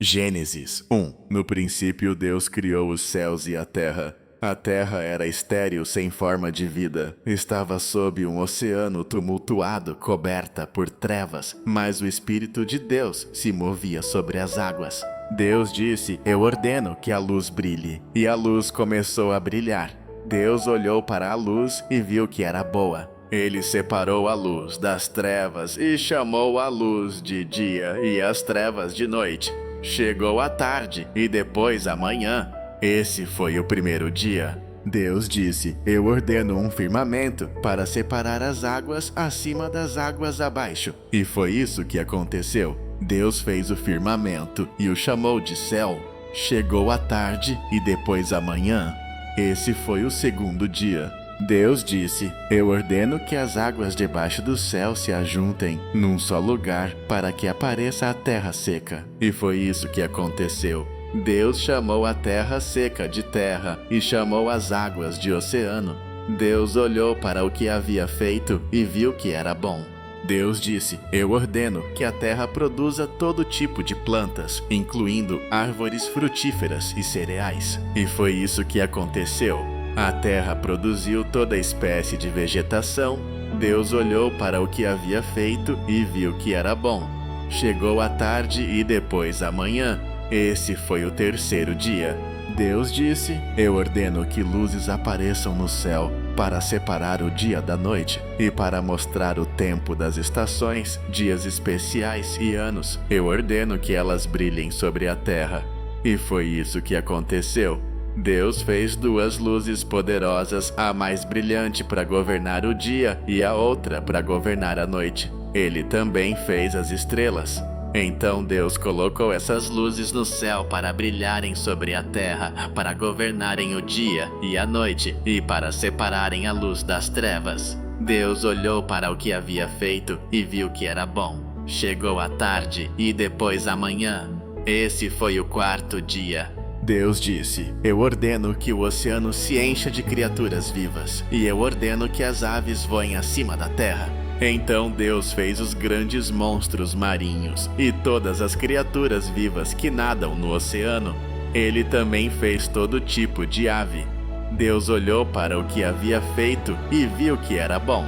Gênesis 1. No princípio Deus criou os céus e a terra. A terra era estéril, sem forma de vida. Estava sob um oceano tumultuado, coberta por trevas, mas o Espírito de Deus se movia sobre as águas. Deus disse: "Eu ordeno que a luz brilhe." E a luz começou a brilhar. Deus olhou para a luz e viu que era boa. Ele separou a luz das trevas e chamou a luz de dia e as trevas de noite. Chegou a tarde e depois a manhã. Esse foi o primeiro dia. Deus disse: "Eu ordeno um firmamento para separar as águas acima das águas abaixo." E foi isso que aconteceu. Deus fez o firmamento e o chamou de céu. Chegou a tarde e depois a manhã. Esse foi o segundo dia. Deus disse: "Eu ordeno que as águas debaixo do céu se ajuntem num só lugar para que apareça a terra seca." E foi isso que aconteceu. Deus chamou a terra seca de terra e chamou as águas de oceano. Deus olhou para o que havia feito e viu que era bom. Deus disse: "Eu ordeno que a terra produza todo tipo de plantas, incluindo árvores frutíferas e cereais." E foi isso que aconteceu. A terra produziu toda espécie de vegetação. Deus olhou para o que havia feito e viu que era bom. Chegou a tarde e depois a manhã. Esse foi o terceiro dia. Deus disse: "Eu ordeno que luzes apareçam no céu para separar o dia da noite e para mostrar o tempo das estações, dias especiais e anos. Eu ordeno que elas brilhem sobre a terra." E foi isso que aconteceu. Deus fez duas luzes poderosas, a mais brilhante para governar o dia e a outra para governar a noite. Ele também fez as estrelas. Então Deus colocou essas luzes no céu para brilharem sobre a terra, para governarem o dia e a noite e para separarem a luz das trevas. Deus olhou para o que havia feito e viu que era bom. Chegou a tarde e depois a manhã. Esse foi o quarto dia. Deus disse: "Eu ordeno que o oceano se encha de criaturas vivas, e eu ordeno que as aves voem acima da terra." Então Deus fez os grandes monstros marinhos e todas as criaturas vivas que nadam no oceano. Ele também fez todo tipo de ave. Deus olhou para o que havia feito e viu que era bom.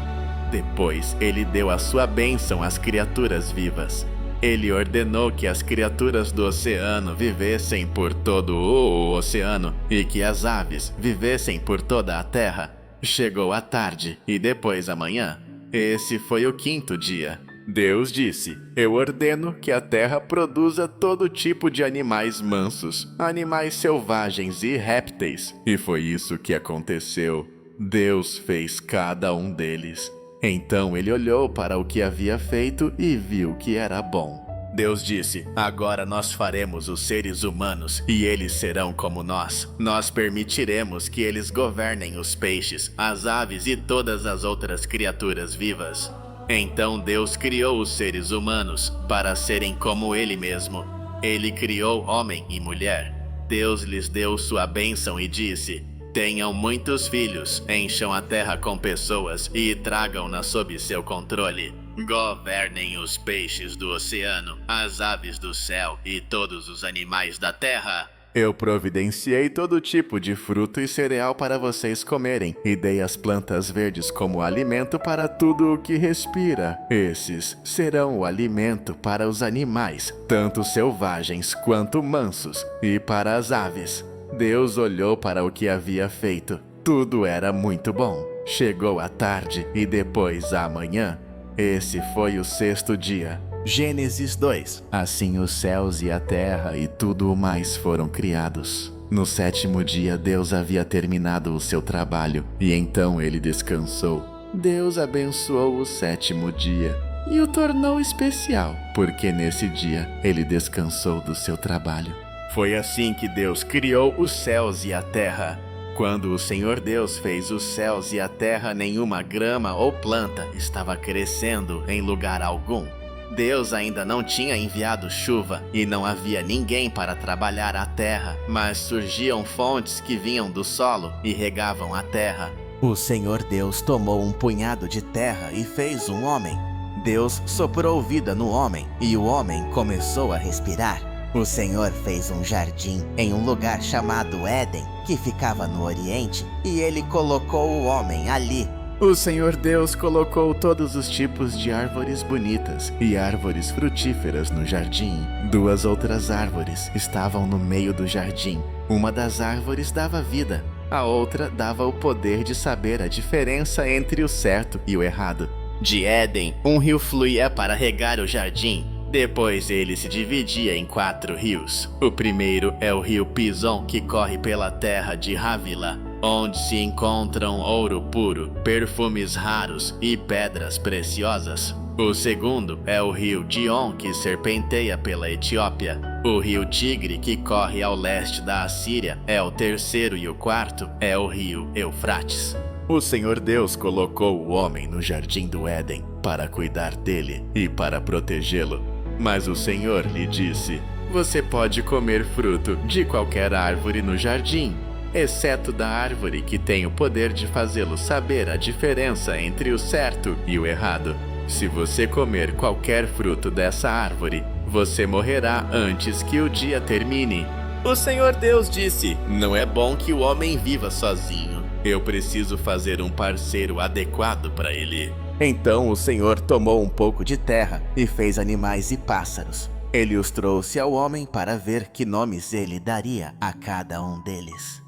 Depois ele deu a sua bênção às criaturas vivas. Ele ordenou que as criaturas do oceano vivessem por todo o oceano e que as aves vivessem por toda a terra. Chegou a tarde e depois a manhã. Esse foi o quinto dia. Deus disse: "Eu ordeno que a terra produza todo tipo de animais mansos, animais selvagens e répteis." E foi isso que aconteceu. Deus fez cada um deles. Então ele olhou para o que havia feito e viu que era bom. Deus disse: "Agora nós faremos os seres humanos e eles serão como nós. Nós permitiremos que eles governem os peixes, as aves e todas as outras criaturas vivas." Então Deus criou os seres humanos para serem como Ele mesmo. Ele criou homem e mulher. Deus lhes deu sua bênção e disse: "Tenham muitos filhos, encham a terra com pessoas e tragam-na sob seu controle. Governem os peixes do oceano, as aves do céu e todos os animais da terra. Eu providenciei todo tipo de fruto e cereal para vocês comerem, e dei as plantas verdes como alimento para tudo o que respira. Esses serão o alimento para os animais, tanto selvagens quanto mansos, e para as aves." Deus olhou para o que havia feito. Tudo era muito bom. Chegou a tarde e depois a manhã. Esse foi o sexto dia. Gênesis 2. Assim os céus e a terra e tudo o mais foram criados. No sétimo dia Deus havia terminado o seu trabalho e então ele descansou. Deus abençoou o sétimo dia e o tornou especial, porque nesse dia ele descansou do seu trabalho. Foi assim que Deus criou os céus e a terra. Quando o Senhor Deus fez os céus e a terra, nenhuma grama ou planta estava crescendo em lugar algum. Deus ainda não tinha enviado chuva e não havia ninguém para trabalhar a terra, mas surgiam fontes que vinham do solo e regavam a terra. O Senhor Deus tomou um punhado de terra e fez um homem. Deus soprou vida no homem e o homem começou a respirar. O Senhor fez um jardim em um lugar chamado Éden, que ficava no Oriente, e Ele colocou o homem ali. O Senhor Deus colocou todos os tipos de árvores bonitas e árvores frutíferas no jardim. 2 outras árvores estavam no meio do jardim. Uma das árvores dava vida, a outra dava o poder de saber a diferença entre o certo e o errado. De Éden, um rio fluía para regar o jardim. Depois ele se dividia em 4 rios. O primeiro é o rio Pison, que corre pela terra de Havila, onde se encontram ouro puro, perfumes raros e pedras preciosas. O segundo é o rio Dion, que serpenteia pela Etiópia. O rio Tigre, que corre ao leste da Assíria, é o terceiro, e o quarto é o rio Eufrates. O Senhor Deus colocou o homem no jardim do Éden para cuidar dele e para protegê-lo. Mas o Senhor lhe disse: você pode comer fruto de qualquer árvore no jardim, exceto da árvore que tem o poder de fazê-lo saber a diferença entre o certo e o errado. Se você comer qualquer fruto dessa árvore, você morrerá antes que o dia termine. O Senhor Deus disse: não é bom que o homem viva sozinho. Eu preciso fazer um parceiro adequado para ele. Então o Senhor tomou um pouco de terra e fez animais e pássaros. Ele os trouxe ao homem para ver que nomes ele daria a cada um deles.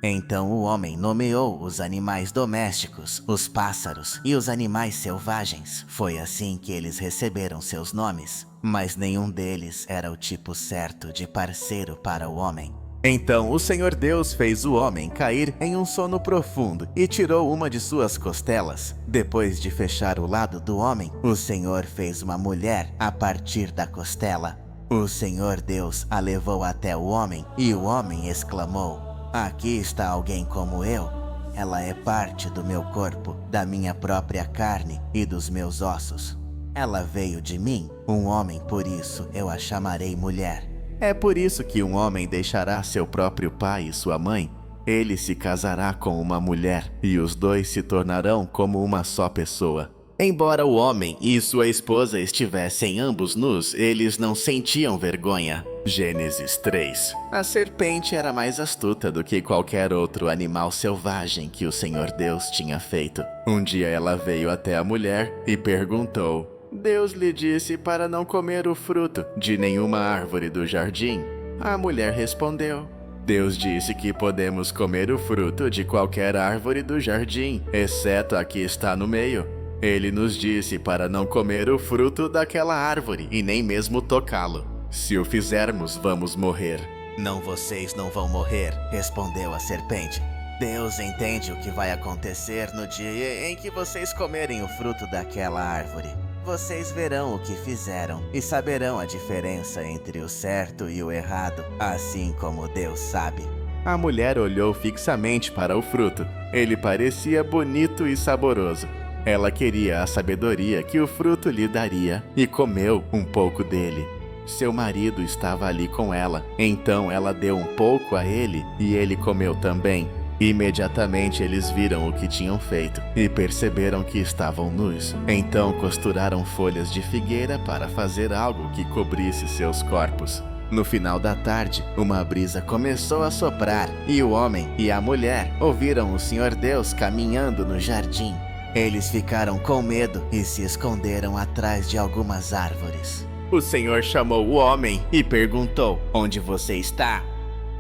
Então o homem nomeou os animais domésticos, os pássaros e os animais selvagens. Foi assim que eles receberam seus nomes, mas nenhum deles era o tipo certo de parceiro para o homem. Então o Senhor Deus fez o homem cair em um sono profundo e tirou uma de suas costelas. Depois de fechar o lado do homem, o Senhor fez uma mulher a partir da costela. O Senhor Deus a levou até o homem e o homem exclamou: aqui está alguém como eu. Ela é parte do meu corpo, da minha própria carne e dos meus ossos. Ela veio de mim, um homem, por isso eu a chamarei mulher. É por isso que um homem deixará seu próprio pai e sua mãe. Ele se casará com uma mulher e os dois se tornarão como uma só pessoa. Embora o homem e sua esposa estivessem ambos nus, eles não sentiam vergonha. Gênesis 3. A serpente era mais astuta do que qualquer outro animal selvagem que o Senhor Deus tinha feito. Um dia ela veio até a mulher e perguntou: Deus lhe disse para não comer o fruto de nenhuma árvore do jardim? A mulher respondeu: Deus disse que podemos comer o fruto de qualquer árvore do jardim, exceto a que está no meio. Ele nos disse para não comer o fruto daquela árvore e nem mesmo tocá-lo. Se o fizermos, vamos morrer. Não, vocês não vão morrer, respondeu a serpente. Deus entende o que vai acontecer no dia em que vocês comerem o fruto daquela árvore. Vocês verão o que fizeram e saberão a diferença entre o certo e o errado, assim como Deus sabe. A mulher olhou fixamente para o fruto. Ele parecia bonito e saboroso. Ela queria a sabedoria que o fruto lhe daria e comeu um pouco dele. Seu marido estava ali com ela, então ela deu um pouco a ele e ele comeu também. Imediatamente eles viram o que tinham feito e perceberam que estavam nus. Então costuraram folhas de figueira para fazer algo que cobrisse seus corpos. No final da tarde, uma brisa começou a soprar e o homem e a mulher ouviram o Senhor Deus caminhando no jardim. Eles ficaram com medo e se esconderam atrás de algumas árvores. O Senhor chamou o homem e perguntou: Onde você está?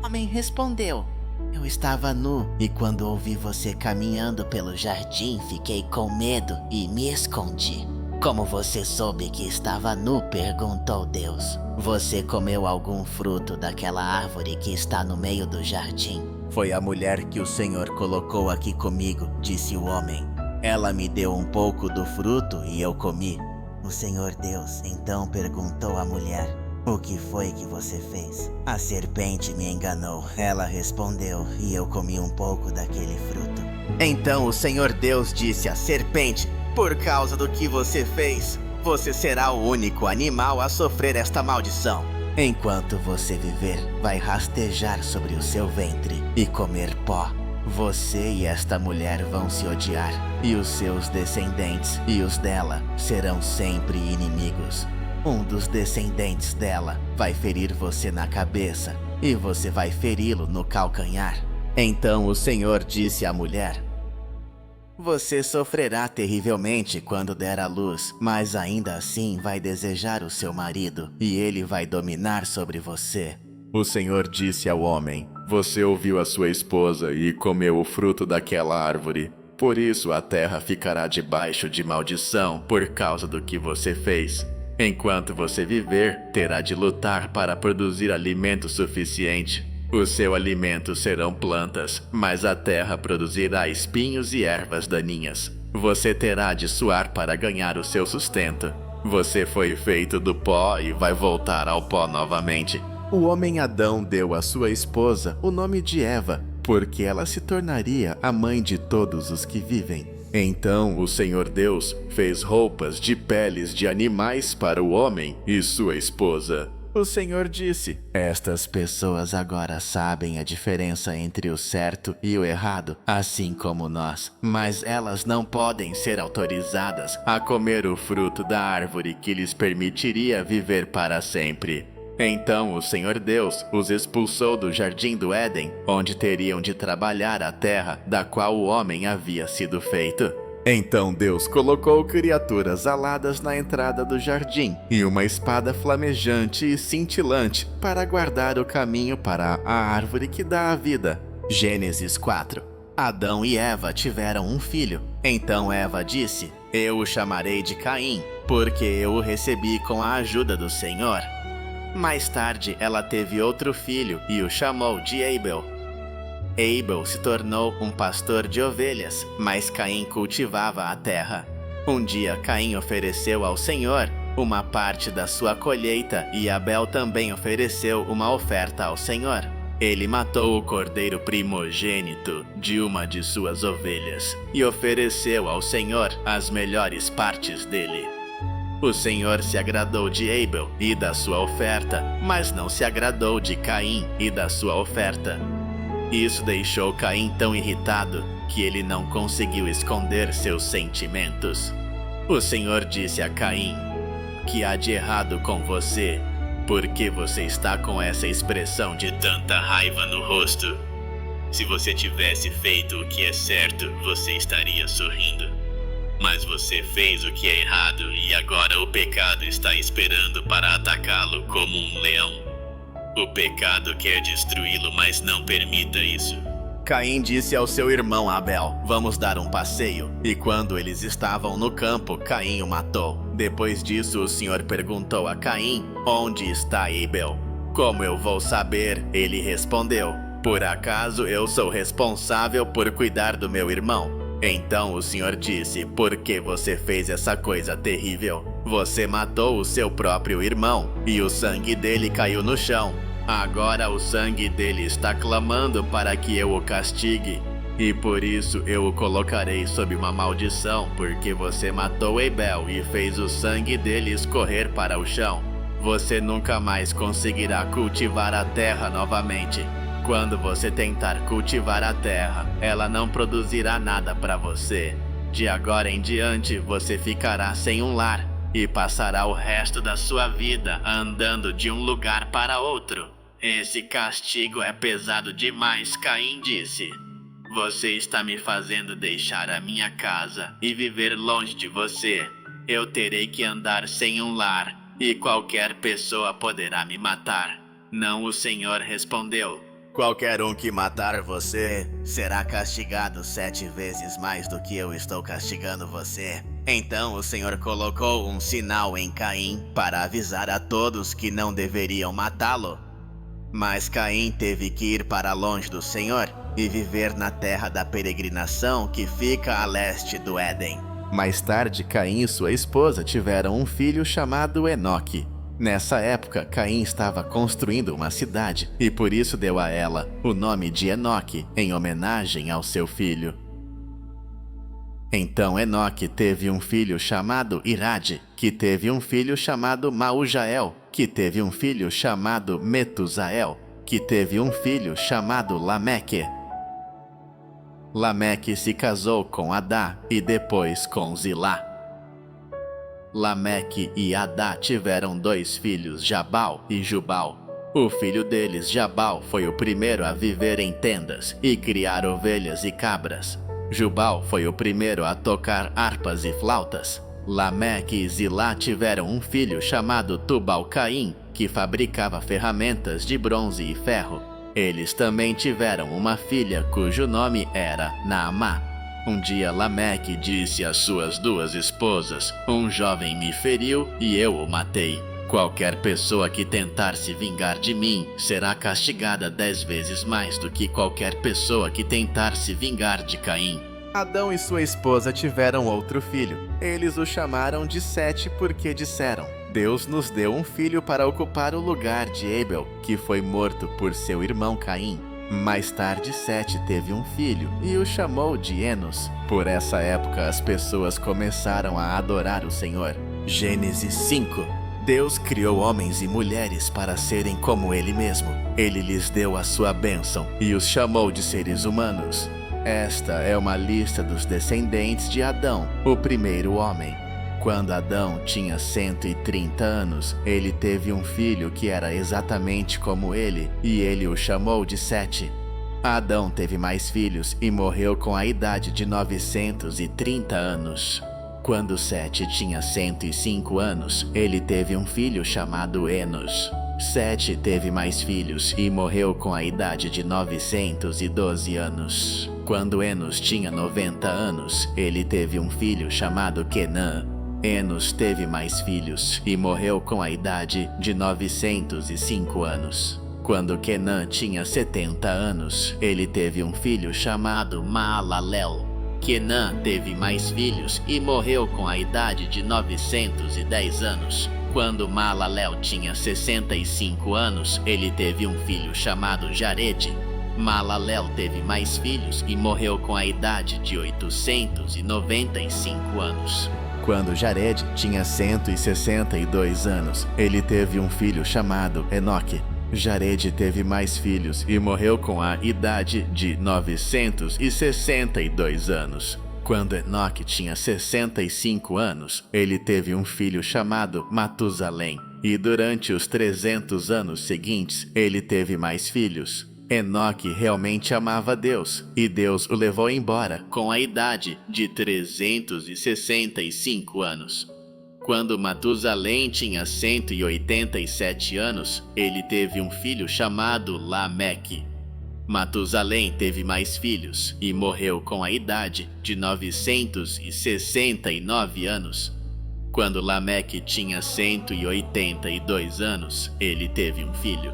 O homem respondeu: Eu estava nu e quando ouvi você caminhando pelo jardim, fiquei com medo e me escondi. Como você soube que estava nu? Perguntou Deus. Você comeu algum fruto daquela árvore que está no meio do jardim? Foi a mulher que o Senhor colocou aqui comigo, disse o homem. Ela me deu um pouco do fruto e eu comi. O Senhor Deus então perguntou à mulher: O que foi que você fez? A serpente me enganou. Ela respondeu e eu comi um pouco daquele fruto. Então o Senhor Deus disse à serpente: Por causa do que você fez, você será o único animal a sofrer esta maldição. Enquanto você viver, vai rastejar sobre o seu ventre e comer pó. Você e esta mulher vão se odiar, e os seus descendentes e os dela serão sempre inimigos. Um dos descendentes dela vai ferir você na cabeça e você vai feri-lo no calcanhar. Então o Senhor disse à mulher: você sofrerá terrivelmente quando der à luz, mas ainda assim vai desejar o seu marido e ele vai dominar sobre você. O Senhor disse ao homem: você ouviu a sua esposa e comeu o fruto daquela árvore. Por isso a terra ficará debaixo de maldição por causa do que você fez. Enquanto você viver, terá de lutar para produzir alimento suficiente. O seu alimento serão plantas, mas a terra produzirá espinhos e ervas daninhas. Você terá de suar para ganhar o seu sustento. Você foi feito do pó e vai voltar ao pó novamente. O homem Adão deu à sua esposa o nome de Eva, porque ela se tornaria a mãe de todos os que vivem. Então o Senhor Deus fez roupas de peles de animais para o homem e sua esposa. O Senhor disse: estas pessoas agora sabem a diferença entre o certo e o errado, assim como nós. Mas elas não podem ser autorizadas a comer o fruto da árvore que lhes permitiria viver para sempre. Então o Senhor Deus os expulsou do jardim do Éden, onde teriam de trabalhar a terra da qual o homem havia sido feito. Então Deus colocou criaturas aladas na entrada do jardim e uma espada flamejante e cintilante para guardar o caminho para a árvore que dá a vida. Gênesis 4. Adão e Eva tiveram um filho. Então Eva disse: eu o chamarei de Caim, porque eu o recebi com a ajuda do Senhor. Mais tarde ela teve outro filho e o chamou de Abel. Abel se tornou um pastor de ovelhas, mas Caim cultivava a terra. Um dia Caim ofereceu ao Senhor uma parte da sua colheita e Abel também ofereceu uma oferta ao Senhor. Ele matou o cordeiro primogênito de uma de suas ovelhas e ofereceu ao Senhor as melhores partes dele. O Senhor se agradou de Abel e da sua oferta, mas não se agradou de Caim e da sua oferta. Isso deixou Caim tão irritado que ele não conseguiu esconder seus sentimentos. O Senhor disse a Caim: que há de errado com você? Por que você está com essa expressão de tanta raiva no rosto? Se você tivesse feito o que é certo, você estaria sorrindo. Mas você fez o que é errado e agora o pecado está esperando para atacá-lo como um leão. O pecado quer destruí-lo, mas não permita isso. Caim disse ao seu irmão Abel: vamos dar um passeio. E quando eles estavam no campo, Caim o matou. Depois disso, o Senhor perguntou a Caim: onde está Abel? Como eu vou saber? Ele respondeu: por acaso eu sou responsável por cuidar do meu irmão? Então o Senhor disse: por que você fez essa coisa terrível? Você matou o seu próprio irmão, e o sangue dele caiu no chão. Agora o sangue dele está clamando para que eu o castigue. E por isso eu o colocarei sob uma maldição, porque você matou Abel e fez o sangue dele escorrer para o chão. Você nunca mais conseguirá cultivar a terra novamente. Quando você tentar cultivar a terra, ela não produzirá nada para você. De agora em diante, você ficará sem um lar e passará o resto da sua vida andando de um lugar para outro. Esse castigo é pesado demais, Caim disse. Você está me fazendo deixar a minha casa e viver longe de você. Eu terei que andar sem um lar e qualquer pessoa poderá me matar. Não, o Senhor respondeu: qualquer um que matar você será castigado 7 vezes mais do que eu estou castigando você. Então o Senhor colocou um sinal em Caim para avisar a todos que não deveriam matá-lo. Mas Caim teve que ir para longe do Senhor e viver na terra da peregrinação que fica a leste do Éden. Mais tarde, Caim e sua esposa tiveram um filho chamado Enoque. Nessa época, Caim estava construindo uma cidade e por isso deu a ela o nome de Enoque, em homenagem ao seu filho. Então Enoque teve um filho chamado Irade, que teve um filho chamado Maujael, que teve um filho chamado Metusael, que teve um filho chamado Lameque. Lameque se casou com Adá e depois com Zilá. Lameque e Adá tiveram 2 filhos, Jabal e Jubal. O filho deles, Jabal, foi o primeiro a viver em tendas e criar ovelhas e cabras. Jubal foi o primeiro a tocar harpas e flautas. Lameque e Zilá tiveram um filho chamado Tubal-Caim, que fabricava ferramentas de bronze e ferro. Eles também tiveram uma filha cujo nome era Naamá. Um dia Lameque disse às suas 2 esposas: "Um jovem me feriu e eu o matei. Qualquer pessoa que tentar se vingar de mim será castigada 10 vezes mais do que qualquer pessoa que tentar se vingar de Caim." Adão e sua esposa tiveram outro filho. Eles o chamaram de Sete porque disseram: "Deus nos deu um filho para ocupar o lugar de Abel, que foi morto por seu irmão Caim." Mais tarde, Sete teve um filho e o chamou de Enos. Por essa época, as pessoas começaram a adorar o Senhor. Gênesis 5. Deus criou homens e mulheres para serem como Ele mesmo. Ele lhes deu a sua bênção e os chamou de seres humanos. Esta é uma lista dos descendentes de Adão, o primeiro homem. Quando Adão tinha 130 anos, ele teve um filho que era exatamente como ele, e ele o chamou de Sete. Adão teve mais filhos e morreu com a idade de 930 anos. Quando Sete tinha 105 anos, ele teve um filho chamado Enos. Sete teve mais filhos e morreu com a idade de 912 anos. Quando Enos tinha 90 anos, ele teve um filho chamado Quenã. Enos teve mais filhos e morreu com a idade de 905 anos. Quando Quenã tinha 70 anos, ele teve um filho chamado Maalalel. Quenã teve mais filhos e morreu com a idade de 910 anos. Quando Maalalel tinha 65 anos, ele teve um filho chamado Jared. Maalalel teve mais filhos e morreu com a idade de 895 anos. Quando Jared tinha 162 anos, ele teve um filho chamado Enoque. Jared teve mais filhos e morreu com a idade de 962 anos. Quando Enoque tinha 65 anos, ele teve um filho chamado Matusalém. E durante os 300 anos seguintes, ele teve mais filhos. Enoque realmente amava Deus, e Deus o levou embora com a idade de 365 anos. Quando Matusalém tinha 187 anos, ele teve um filho chamado Lameque. Matusalém teve mais filhos e morreu com a idade de 969 anos. Quando Lameque tinha 182 anos, ele teve um filho.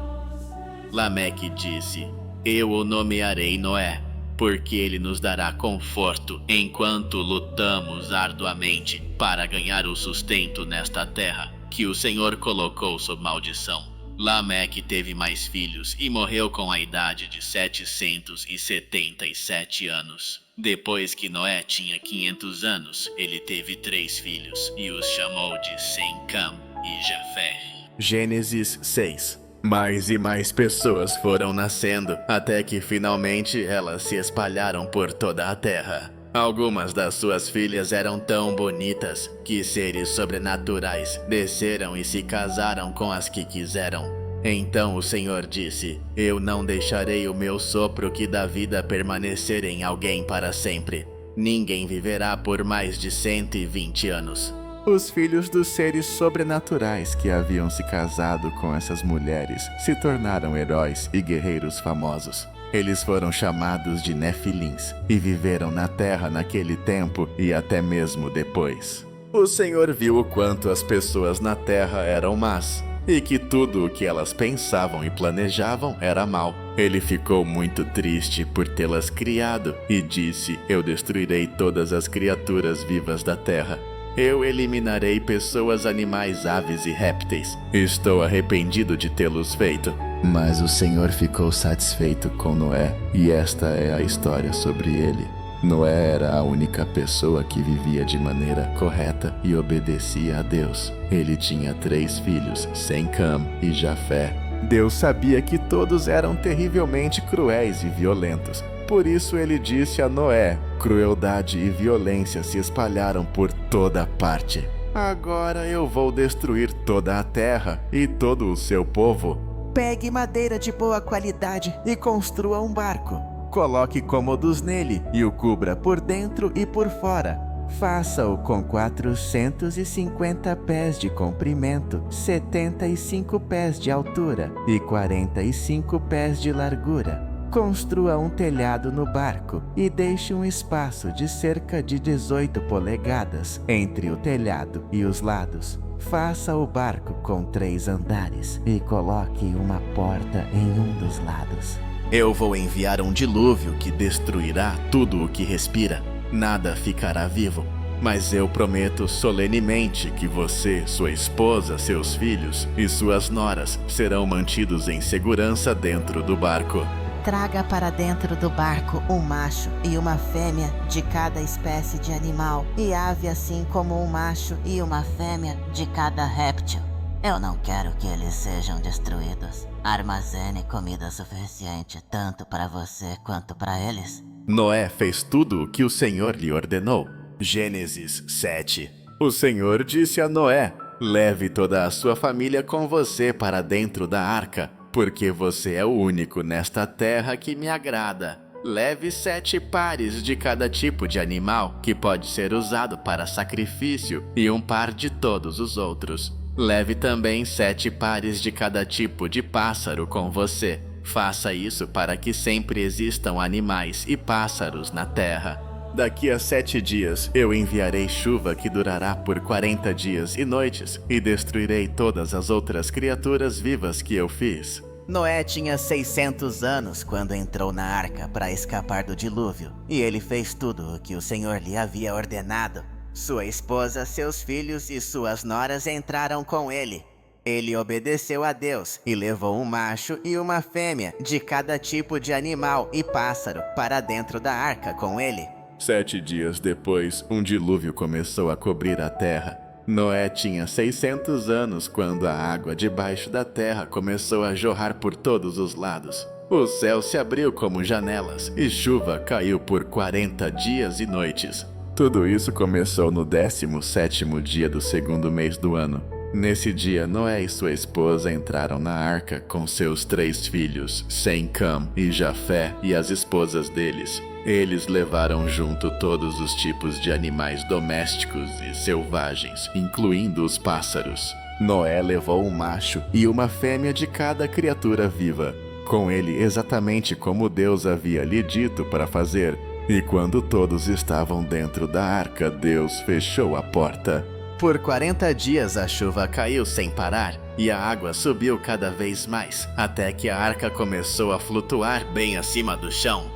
Lameque disse: "Eu o nomearei Noé, porque ele nos dará conforto enquanto lutamos arduamente para ganhar o sustento nesta terra que o Senhor colocou sob maldição." Lameque teve mais filhos e morreu com a idade de 777 anos. Depois que Noé tinha 500 anos, ele teve 3 filhos e os chamou de Sem, Cam e Jafé. Gênesis 6. Mais e mais pessoas foram nascendo, até que finalmente elas se espalharam por toda a terra. Algumas das suas filhas eram tão bonitas que seres sobrenaturais desceram e se casaram com as que quiseram. Então o Senhor disse: "Eu não deixarei o meu sopro que dá vida permanecer em alguém para sempre. Ninguém viverá por mais de 120 anos. Os filhos dos seres sobrenaturais que haviam se casado com essas mulheres se tornaram heróis e guerreiros famosos. Eles foram chamados de Nefilins e viveram na terra naquele tempo e até mesmo depois. O Senhor viu o quanto as pessoas na terra eram más e que tudo o que elas pensavam e planejavam era mal. Ele ficou muito triste por tê-las criado e disse: "Eu destruirei todas as criaturas vivas da terra. Eu eliminarei pessoas, animais, aves e répteis. Estou arrependido de tê-los feito." Mas o Senhor ficou satisfeito com Noé, e esta é a história sobre ele. Noé era a única pessoa que vivia de maneira correta e obedecia a Deus. Ele tinha 3 filhos, Sem, Cam e Jafé. Deus sabia que todos eram terrivelmente cruéis e violentos. Por isso ele disse a Noé: "Crueldade e violência se espalharam por toda parte." Agora eu vou destruir toda a terra e todo o seu povo. Pegue madeira de boa qualidade e construa um barco. Coloque cômodos nele e o cubra por dentro e por fora. Faça-o com 450 pés de comprimento, 75 pés de altura e 45 pés de largura. Construa um telhado no barco e deixe um espaço de cerca de 18 polegadas entre o telhado e os lados. Faça o barco com 3 andares e coloque uma porta em um dos lados. Eu vou enviar um dilúvio que destruirá tudo o que respira. Nada ficará vivo. Mas eu prometo solenemente que você, sua esposa, seus filhos e suas noras serão mantidos em segurança dentro do barco. Traga para dentro do barco um macho e uma fêmea de cada espécie de animal, e ave assim como um macho e uma fêmea de cada réptil. Eu não quero que eles sejam destruídos. Armazene comida suficiente tanto para você quanto para eles. Noé fez tudo o que o Senhor lhe ordenou. Gênesis 7. O Senhor disse a Noé: leve toda a sua família com você para dentro da arca, porque você é o único nesta terra que me agrada. Leve 7 pares de cada tipo de animal que pode ser usado para sacrifício e um par de todos os outros. Leve também 7 pares de cada tipo de pássaro com você. Faça isso para que sempre existam animais e pássaros na terra. Daqui a 7 dias eu enviarei chuva que durará por 40 dias e noites e destruirei todas as outras criaturas vivas que eu fiz. Noé tinha 600 anos quando entrou na arca para escapar do dilúvio, e ele fez tudo o que o Senhor lhe havia ordenado. Sua esposa, seus filhos e suas noras entraram com ele. Ele obedeceu a Deus e levou um macho e uma fêmea de cada tipo de animal e pássaro para dentro da arca com ele. 7 dias depois, um dilúvio começou a cobrir a terra. Noé tinha 600 anos quando a água debaixo da terra começou a jorrar por todos os lados. O céu se abriu como janelas e chuva caiu por 40 dias e noites. Tudo isso começou no 17º dia do 2º mês do ano. Nesse dia, Noé e sua esposa entraram na arca com seus 3 filhos, Sem, Cam e Jafé, e as esposas deles. Eles levaram junto todos os tipos de animais domésticos e selvagens, incluindo os pássaros. Noé levou um macho e uma fêmea de cada criatura viva, com ele exatamente como Deus havia lhe dito para fazer. E quando todos estavam dentro da arca, Deus fechou a porta. Por 40 dias a chuva caiu sem parar, e a água subiu cada vez mais, até que a arca começou a flutuar bem acima do chão.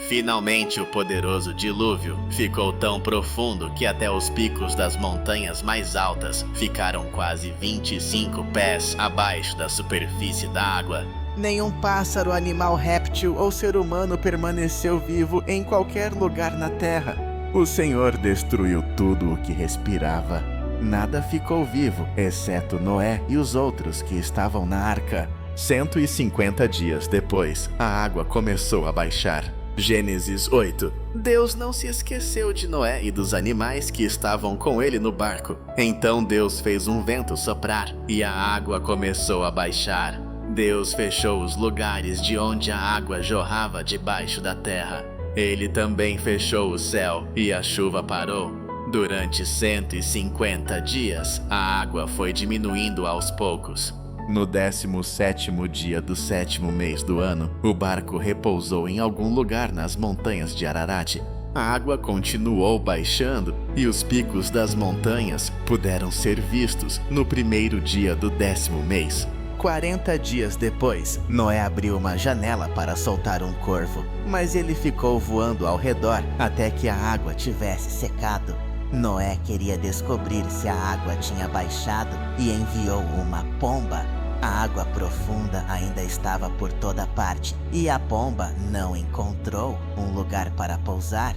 Finalmente o poderoso dilúvio ficou tão profundo que até os picos das montanhas mais altas ficaram quase 25 pés abaixo da superfície da água. Nenhum pássaro, animal, réptil ou ser humano permaneceu vivo em qualquer lugar na terra. O Senhor destruiu tudo o que respirava. Nada ficou vivo, exceto Noé e os outros que estavam na arca. 150 dias depois, a água começou a baixar. Gênesis 8. Deus não se esqueceu de Noé e dos animais que estavam com ele no barco. Então Deus fez um vento soprar e a água começou a baixar. Deus fechou os lugares de onde a água jorrava debaixo da terra. Ele também fechou o céu e a chuva parou. Durante 150 dias, a água foi diminuindo aos poucos. No 17º dia do 7º mês do ano, o barco repousou em algum lugar nas montanhas de Ararat. A água continuou baixando e os picos das montanhas puderam ser vistos no 1º dia do 10º mês. 40 dias depois, Noé abriu uma janela para soltar um corvo, mas ele ficou voando ao redor até que a água tivesse secado. Noé queria descobrir se a água tinha baixado e enviou uma pomba. A água profunda ainda estava por toda parte e a pomba não encontrou um lugar para pousar.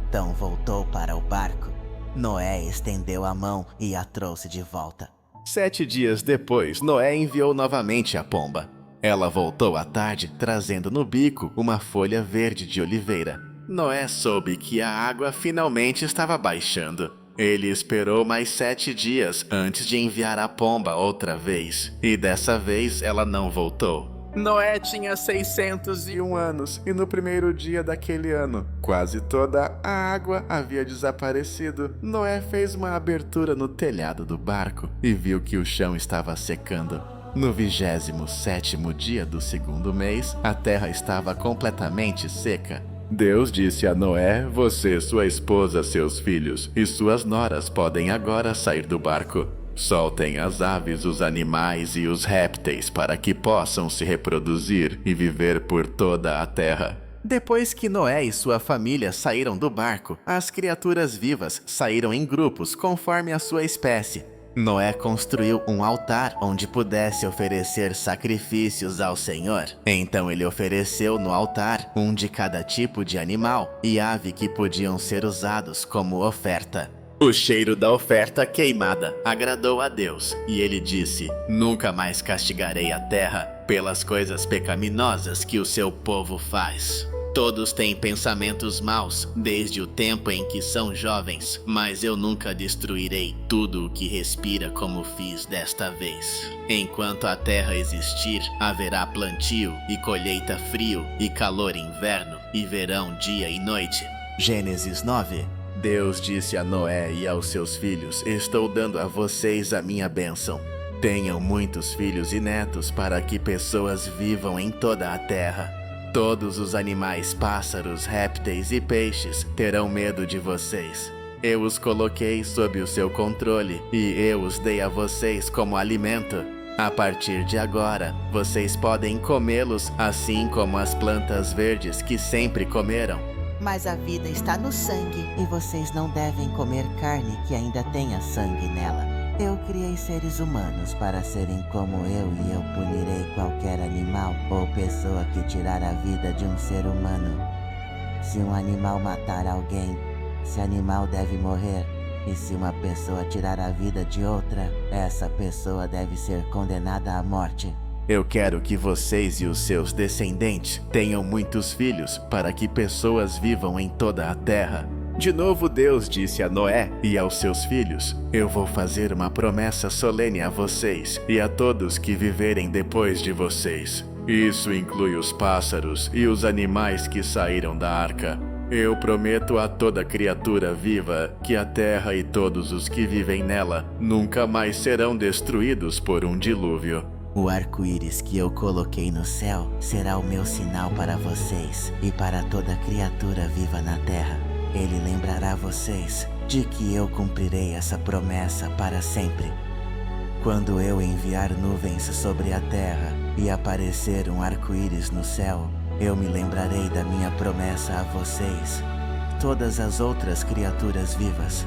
Então voltou para o barco. Noé estendeu a mão e a trouxe de volta. 7 dias depois, Noé enviou novamente a pomba. Ela voltou à tarde, trazendo no bico uma folha verde de oliveira. Noé soube que a água finalmente estava baixando. Ele esperou mais 7 dias antes de enviar a pomba outra vez, e dessa vez ela não voltou. Noé tinha 601 anos, e no primeiro dia daquele ano, quase toda a água havia desaparecido. Noé fez uma abertura no telhado do barco e viu que o chão estava secando. No 27º dia do segundo mês, a terra estava completamente seca. Deus disse a Noé: você, sua esposa, seus filhos e suas noras podem agora sair do barco. Soltem as aves, os animais e os répteis para que possam se reproduzir e viver por toda a terra. Depois que Noé e sua família saíram do barco, as criaturas vivas saíram em grupos conforme a sua espécie. Noé construiu um altar onde pudesse oferecer sacrifícios ao Senhor. Então ele ofereceu no altar um de cada tipo de animal e ave que podiam ser usados como oferta. O cheiro da oferta queimada agradou a Deus, e ele disse: nunca mais castigarei a terra pelas coisas pecaminosas que o seu povo faz. Todos têm pensamentos maus desde o tempo em que são jovens, mas eu nunca destruirei tudo o que respira como fiz desta vez. Enquanto a terra existir, haverá plantio e colheita, frio e calor, inverno e verão, dia e noite. Gênesis 9. Deus disse a Noé e aos seus filhos: estou dando a vocês a minha bênção. Tenham muitos filhos e netos para que pessoas vivam em toda a terra. Todos os animais, pássaros, répteis e peixes terão medo de vocês. Eu os coloquei sob o seu controle e eu os dei a vocês como alimento. A partir de agora, vocês podem comê-los assim como as plantas verdes que sempre comeram. Mas a vida está no sangue, e vocês não devem comer carne que ainda tenha sangue nela. Eu criei seres humanos para serem como eu, e eu punirei qualquer animal ou pessoa que tirar a vida de um ser humano. Se um animal matar alguém, esse animal deve morrer. E se uma pessoa tirar a vida de outra, essa pessoa deve ser condenada à morte. Eu quero que vocês e os seus descendentes tenham muitos filhos para que pessoas vivam em toda a terra. De novo Deus disse a Noé e aos seus filhos: eu vou fazer uma promessa solene a vocês e a todos que viverem depois de vocês. Isso inclui os pássaros e os animais que saíram da arca. Eu prometo a toda criatura viva que a terra e todos os que vivem nela nunca mais serão destruídos por um dilúvio. O arco-íris que eu coloquei no céu será o meu sinal para vocês e para toda criatura viva na terra. Ele lembrará vocês de que eu cumprirei essa promessa para sempre. Quando eu enviar nuvens sobre a terra e aparecer um arco-íris no céu, eu me lembrarei da minha promessa a vocês, todas as outras criaturas vivas.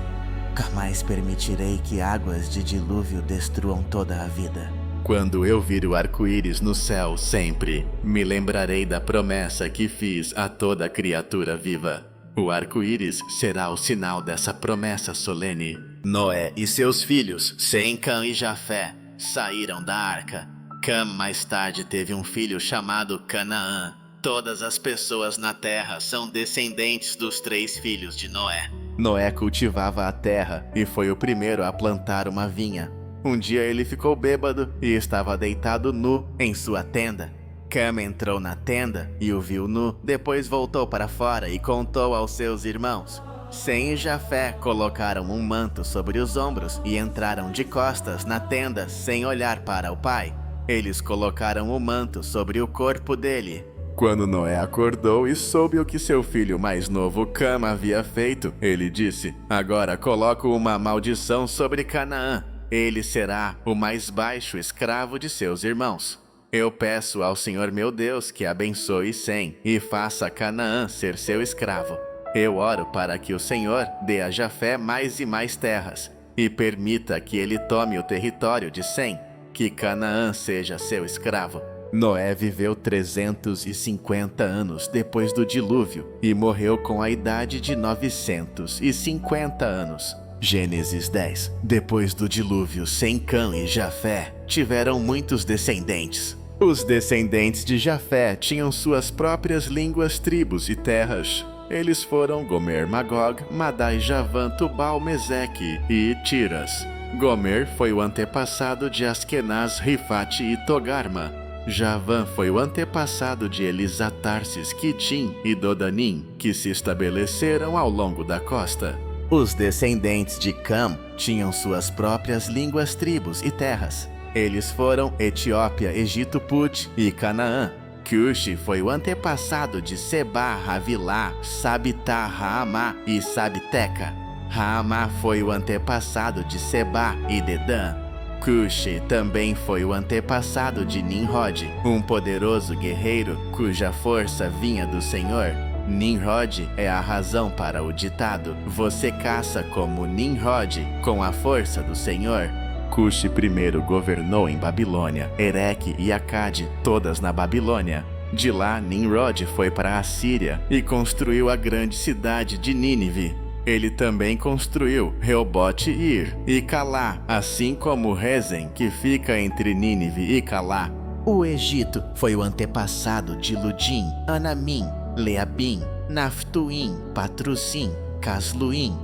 Jamais permitirei que águas de dilúvio destruam toda a vida. Quando eu vir o arco-íris no céu sempre, me lembrarei da promessa que fiz a toda criatura viva. O arco-íris será o sinal dessa promessa solene. Noé e seus filhos, Sem, Cã e Jafé, saíram da arca. Cã mais tarde teve um filho chamado Canaã. Todas as pessoas na terra são descendentes dos 3 filhos de Noé. Noé cultivava a terra e foi o primeiro a plantar uma vinha. Um dia ele ficou bêbado e estava deitado nu em sua tenda. Cã entrou na tenda e o viu nu, depois voltou para fora e contou aos seus irmãos. Sem e Jafé colocaram um manto sobre os ombros e entraram de costas na tenda sem olhar para o pai. Eles colocaram o manto sobre o corpo dele. Quando Noé acordou e soube o que seu filho mais novo Cã havia feito, ele disse: agora coloco uma maldição sobre Canaã. Ele será o mais baixo escravo de seus irmãos. Eu peço ao Senhor meu Deus que abençoe Sem e faça Canaã ser seu escravo. Eu oro para que o Senhor dê a Jafé mais e mais terras e permita que ele tome o território de Sem, que Canaã seja seu escravo. Noé viveu 350 anos depois do dilúvio e morreu com a idade de 950 anos. Gênesis 10. Depois do dilúvio, Sem, Cã e Jafé tiveram muitos descendentes. Os descendentes de Jafé tinham suas próprias línguas, tribos e terras. Eles foram Gomer, Magog, Madai, Javan, Tubal, Meseque e Tiras. Gomer foi o antepassado de Askenaz, Rifate e Togarma. Javan foi o antepassado de Elisatarses, Quitim e Dodanim, que se estabeleceram ao longo da costa. Os descendentes de Cam tinham suas próprias línguas, tribos e terras. Eles foram Etiópia, Egito, Put e Canaã. Cuxi foi o antepassado de Seba, Havilá, Sabitá, Raamá e Sabteca. Raamá foi o antepassado de Seba e Dedã. Cuxi também foi o antepassado de Nimrod, um poderoso guerreiro cuja força vinha do Senhor. Nimrod é a razão para o ditado: você caça como Nimrod, com a força do Senhor. Cuxi primeiro governou em Babilônia, Ereque e Acade, todas na Babilônia. De lá, Nimrod foi para a Síria e construiu a grande cidade de Nínive. Ele também construiu Reobote-ir e Calá, assim como Rezem, que fica entre Nínive e Calá. O Egito foi o antepassado de Ludim, Anamim, Leabim, Naftuim, Patrusim, Casluim,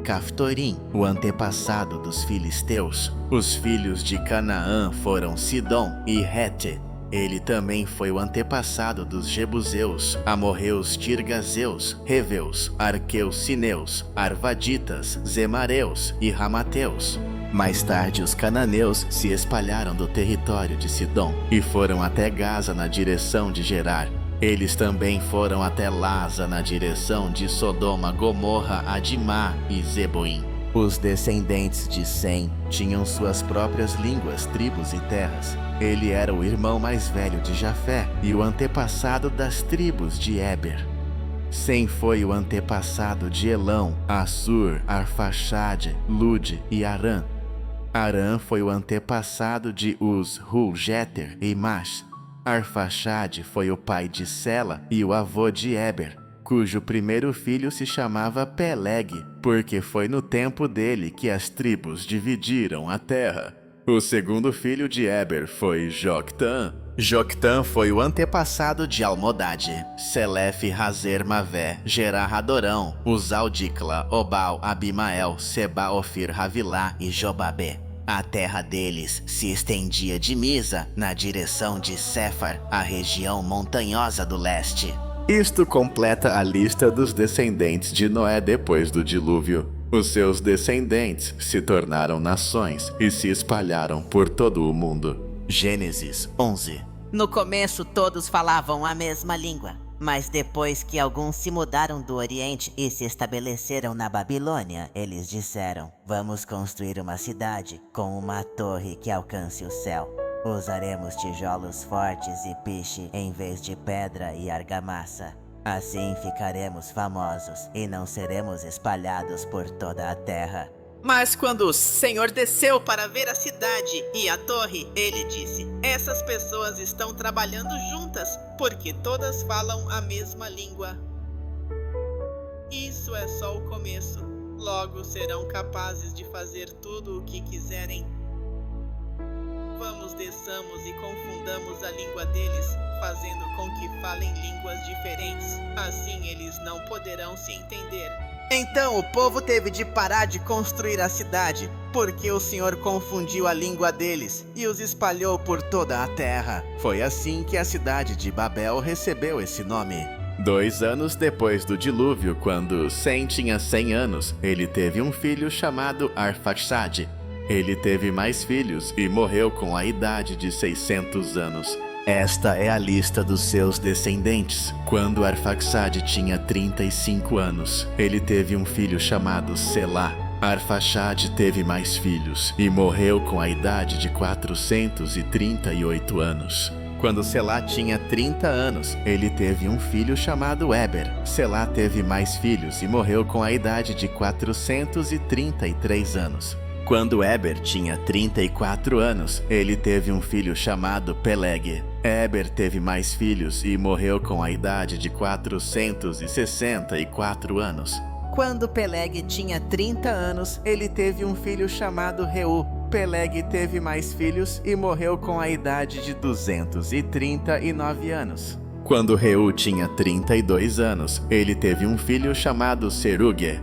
Caftorim, o antepassado dos filisteus. Os filhos de Canaã foram Sidom e Hete. Ele também foi o antepassado dos Jebuseus, Amorreus, Tirgazeus, Reveus, Arqueus, Sineus, Arvaditas, Zemareus e Ramateus. Mais tarde, os cananeus se espalharam do território de Sidom e foram até Gaza na direção de Gerar. Eles também foram até Lasa na direção de Sodoma, Gomorra, Adimá e Zeboim. Os descendentes de Sem tinham suas próprias línguas, tribos e terras. Ele era o irmão mais velho de Jafé e o antepassado das tribos de Éber. Sem foi o antepassado de Elão, Assur, Arfaxade, Lude e Arã. Arã foi o antepassado de Uz, Hul, Jeter e Mash. Arfaxade foi o pai de Sela e o avô de Éber, cujo primeiro filho se chamava Peleg, porque foi no tempo dele que as tribos dividiram a terra. O segundo filho de Éber foi Joctã. Joctã foi o antepassado de Almodade, Selef, Hazer, Mavé, Gerá, Adorão, Uzal, Dicla, Obal, Abimael, Seba, Ofir, Havilá e Jobabé. A terra deles se estendia de Misa na direção de Séfar, a região montanhosa do leste. Isto completa a lista dos descendentes de Noé depois do dilúvio. Os seus descendentes se tornaram nações e se espalharam por todo o mundo. Gênesis 11. No começo todos falavam a mesma língua, mas depois que alguns se mudaram do Oriente e se estabeleceram na Babilônia, eles disseram: vamos construir uma cidade com uma torre que alcance o céu. Usaremos tijolos fortes e piche em vez de pedra e argamassa. Assim ficaremos famosos e não seremos espalhados por toda a terra. Mas quando o Senhor desceu para ver a cidade e a torre, ele disse: essas pessoas estão trabalhando juntas, porque todas falam a mesma língua. Isso é só o começo. Logo serão capazes de fazer tudo o que quiserem. Vamos, desçamos e confundamos a língua deles, fazendo com que falem línguas diferentes. Assim eles não poderão se entender. Então o povo teve de parar de construir a cidade, porque o Senhor confundiu a língua deles e os espalhou por toda a terra. Foi assim que a cidade de Babel recebeu esse nome. 2 anos depois do dilúvio, quando Sem tinha 100 anos, ele teve um filho chamado Arfaxade. Ele teve mais filhos e morreu com a idade de 600 anos. Esta é a lista dos seus descendentes. Quando Arfaxade tinha 35 anos, ele teve um filho chamado Selá. Arfaxade teve mais filhos e morreu com a idade de 438 anos. Quando Selá tinha 30 anos, ele teve um filho chamado Éber. Selá teve mais filhos e morreu com a idade de 433 anos. Quando Éber tinha 34 anos, ele teve um filho chamado Peleg. Éber teve mais filhos e morreu com a idade de 464 anos. Quando Peleg tinha 30 anos, ele teve um filho chamado Reu. Peleg teve mais filhos e morreu com a idade de 239 anos. Quando Reu tinha 32 anos, ele teve um filho chamado Serugue.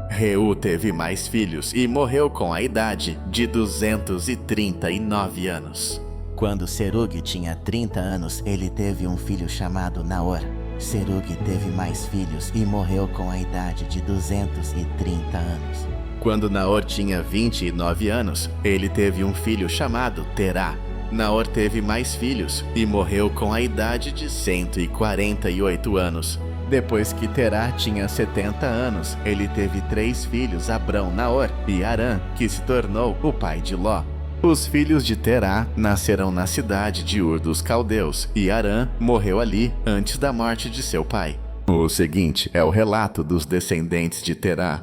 Reu teve mais filhos e morreu com a idade de 239 anos. Quando Serugue tinha 30 anos, ele teve um filho chamado Naor. Serugue teve mais filhos e morreu com a idade de 230 anos. Quando Naor tinha 29 anos, ele teve um filho chamado Terá. Naor teve mais filhos e morreu com a idade de 148 anos. Depois que Terá tinha 70 anos, ele teve 3 filhos, Abrão, Naor e Harã, que se tornou o pai de Ló. Os filhos de Terá nasceram na cidade de Ur dos Caldeus, e Harã morreu ali antes da morte de seu pai. O seguinte é o relato dos descendentes de Terá.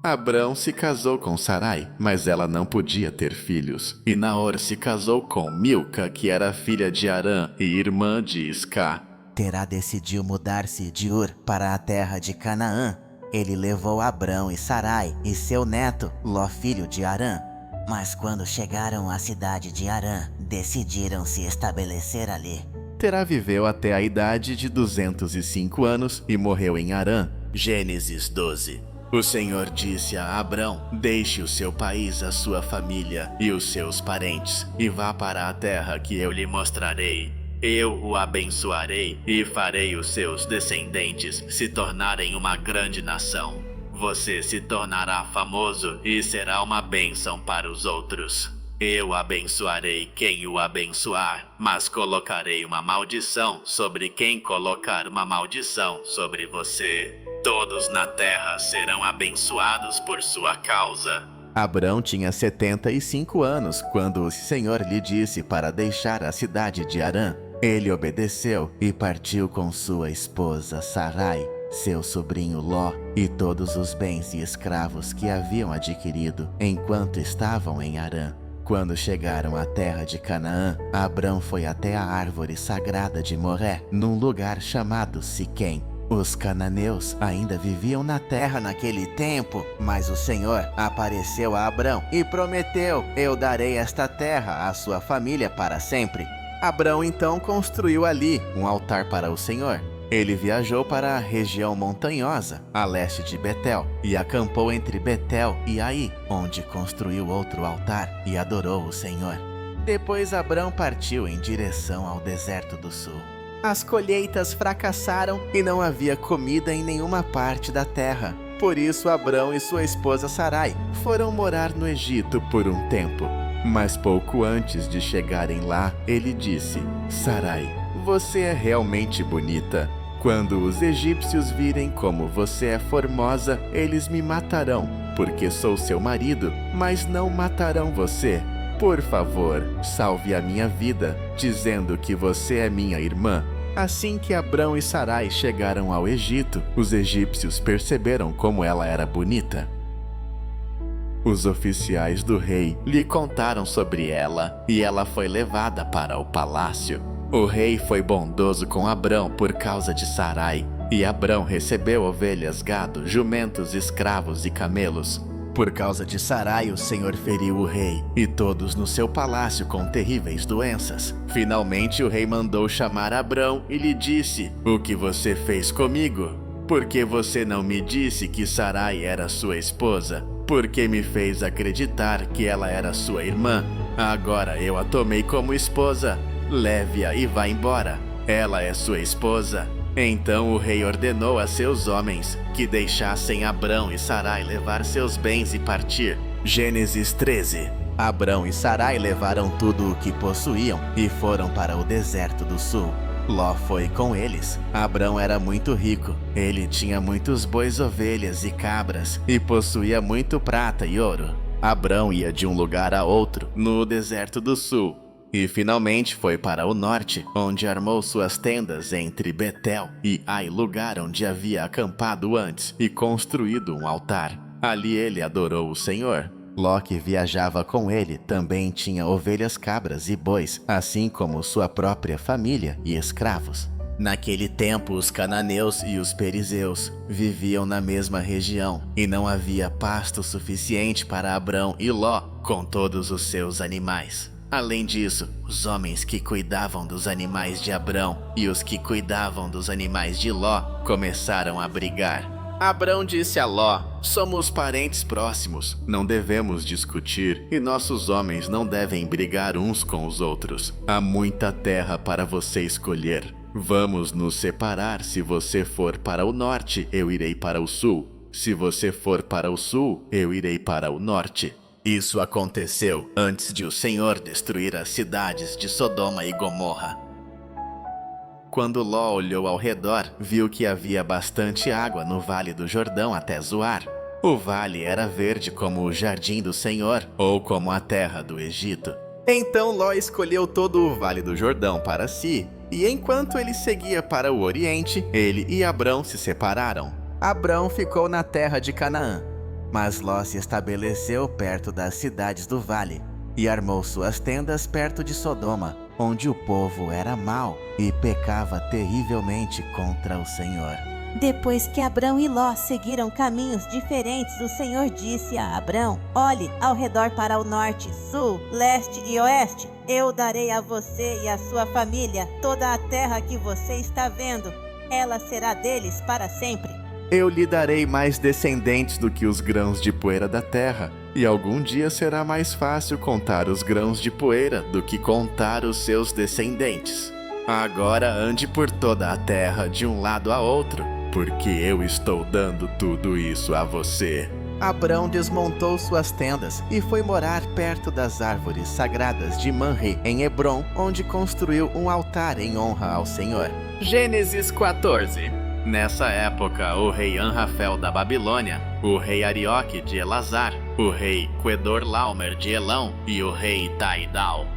Abrão se casou com Sarai, mas ela não podia ter filhos. E Naor se casou com Milca, que era filha de Harã e irmã de Iscá. Terá decidiu mudar-se de Ur para a terra de Canaã. Ele levou Abrão e Sarai e seu neto, Ló, filho de Harã. Mas quando chegaram à cidade de Harã, decidiram se estabelecer ali. Terá viveu até a idade de 205 anos e morreu em Harã. Gênesis 12. O Senhor disse a Abrão: deixe o seu país, a sua família e os seus parentes, e vá para a terra que eu lhe mostrarei. Eu o abençoarei e farei os seus descendentes se tornarem uma grande nação. Você se tornará famoso e será uma bênção para os outros. Eu abençoarei quem o abençoar, mas colocarei uma maldição sobre quem colocar uma maldição sobre você. Todos na terra serão abençoados por sua causa. Abrão tinha 75 anos quando o Senhor lhe disse para deixar a cidade de Harã. Ele obedeceu e partiu com sua esposa Sarai, seu sobrinho Ló e todos os bens e escravos que haviam adquirido enquanto estavam em Harã. Quando chegaram à terra de Canaã, Abrão foi até a árvore sagrada de Moré, num lugar chamado Siquém. Os cananeus ainda viviam na terra naquele tempo, mas o Senhor apareceu a Abrão e prometeu: eu darei esta terra à sua família para sempre. Abrão então construiu ali um altar para o Senhor. Ele viajou para a região montanhosa, a leste de Betel, e acampou entre Betel e Ai, onde construiu outro altar e adorou o Senhor. Depois Abrão partiu em direção ao deserto do sul. As colheitas fracassaram e não havia comida em nenhuma parte da terra. Por isso Abrão e sua esposa Sarai foram morar no Egito por um tempo. Mas pouco antes de chegarem lá, ele disse: Sarai, você é realmente bonita. Quando os egípcios virem como você é formosa, eles me matarão, porque sou seu marido, mas não matarão você. Por favor, salve a minha vida, dizendo que você é minha irmã. Assim que Abrão e Sarai chegaram ao Egito, os egípcios perceberam como ela era bonita. Os oficiais do rei lhe contaram sobre ela, e ela foi levada para o palácio. O rei foi bondoso com Abrão por causa de Sarai, e Abrão recebeu ovelhas, gado, jumentos, escravos e camelos. Por causa de Sarai, o Senhor feriu o rei e todos no seu palácio com terríveis doenças. Finalmente o rei mandou chamar Abrão e lhe disse: o que você fez comigo? Por que você não me disse que Sarai era sua esposa? Por que me fez acreditar que ela era sua irmã? Agora eu a tomei como esposa. Leve-a e vá embora. Ela é sua esposa. Então o rei ordenou a seus homens que deixassem Abrão e Sarai levar seus bens e partir. Gênesis 13. Abrão e Sarai levaram tudo o que possuíam e foram para o deserto do sul. Ló foi com eles. Abrão era muito rico. Ele tinha muitos bois, ovelhas e cabras e possuía muito prata e ouro. Abrão ia de um lugar a outro no deserto do sul. E finalmente foi para o norte, onde armou suas tendas entre Betel e Ai, lugar onde havia acampado antes e construído um altar. Ali ele adorou o Senhor. Ló, que viajava com ele, também tinha ovelhas, cabras e bois, assim como sua própria família e escravos. Naquele tempo, os cananeus e os perizeus viviam na mesma região, e não havia pasto suficiente para Abrão e Ló com todos os seus animais. Além disso, os homens que cuidavam dos animais de Abrão e os que cuidavam dos animais de Ló começaram a brigar. Abrão disse a Ló: "Somos parentes próximos, não devemos discutir e nossos homens não devem brigar uns com os outros. Há muita terra para você escolher. Vamos nos separar. Se você for para o norte, eu irei para o sul. Se você for para o sul, eu irei para o norte." Isso aconteceu antes de o Senhor destruir as cidades de Sodoma e Gomorra. Quando Ló olhou ao redor, viu que havia bastante água no Vale do Jordão até Zoar. O vale era verde como o jardim do Senhor, ou como a terra do Egito. Então Ló escolheu todo o Vale do Jordão para si, e enquanto ele seguia para o oriente, ele e Abrão se separaram. Abrão ficou na terra de Canaã, mas Ló se estabeleceu perto das cidades do vale e armou suas tendas perto de Sodoma, onde o povo era mau e pecava terrivelmente contra o Senhor. Depois que Abrão e Ló seguiram caminhos diferentes, o Senhor disse a Abrão: "Olhe ao redor para o norte, sul, leste e oeste. Eu darei a você e a sua família toda a terra que você está vendo. Ela será deles para sempre. Eu lhe darei mais descendentes do que os grãos de poeira da terra, e algum dia será mais fácil contar os grãos de poeira do que contar os seus descendentes. Agora ande por toda a terra de um lado a outro, porque eu estou dando tudo isso a você." Abrão desmontou suas tendas e foi morar perto das árvores sagradas de Manre, em Hebrom, onde construiu um altar em honra ao Senhor. Gênesis 14. Nessa época, o rei Anrafel da Babilônia, o rei Arioque de Elazar, o rei Quedorlaomer de Elão e o rei Taidal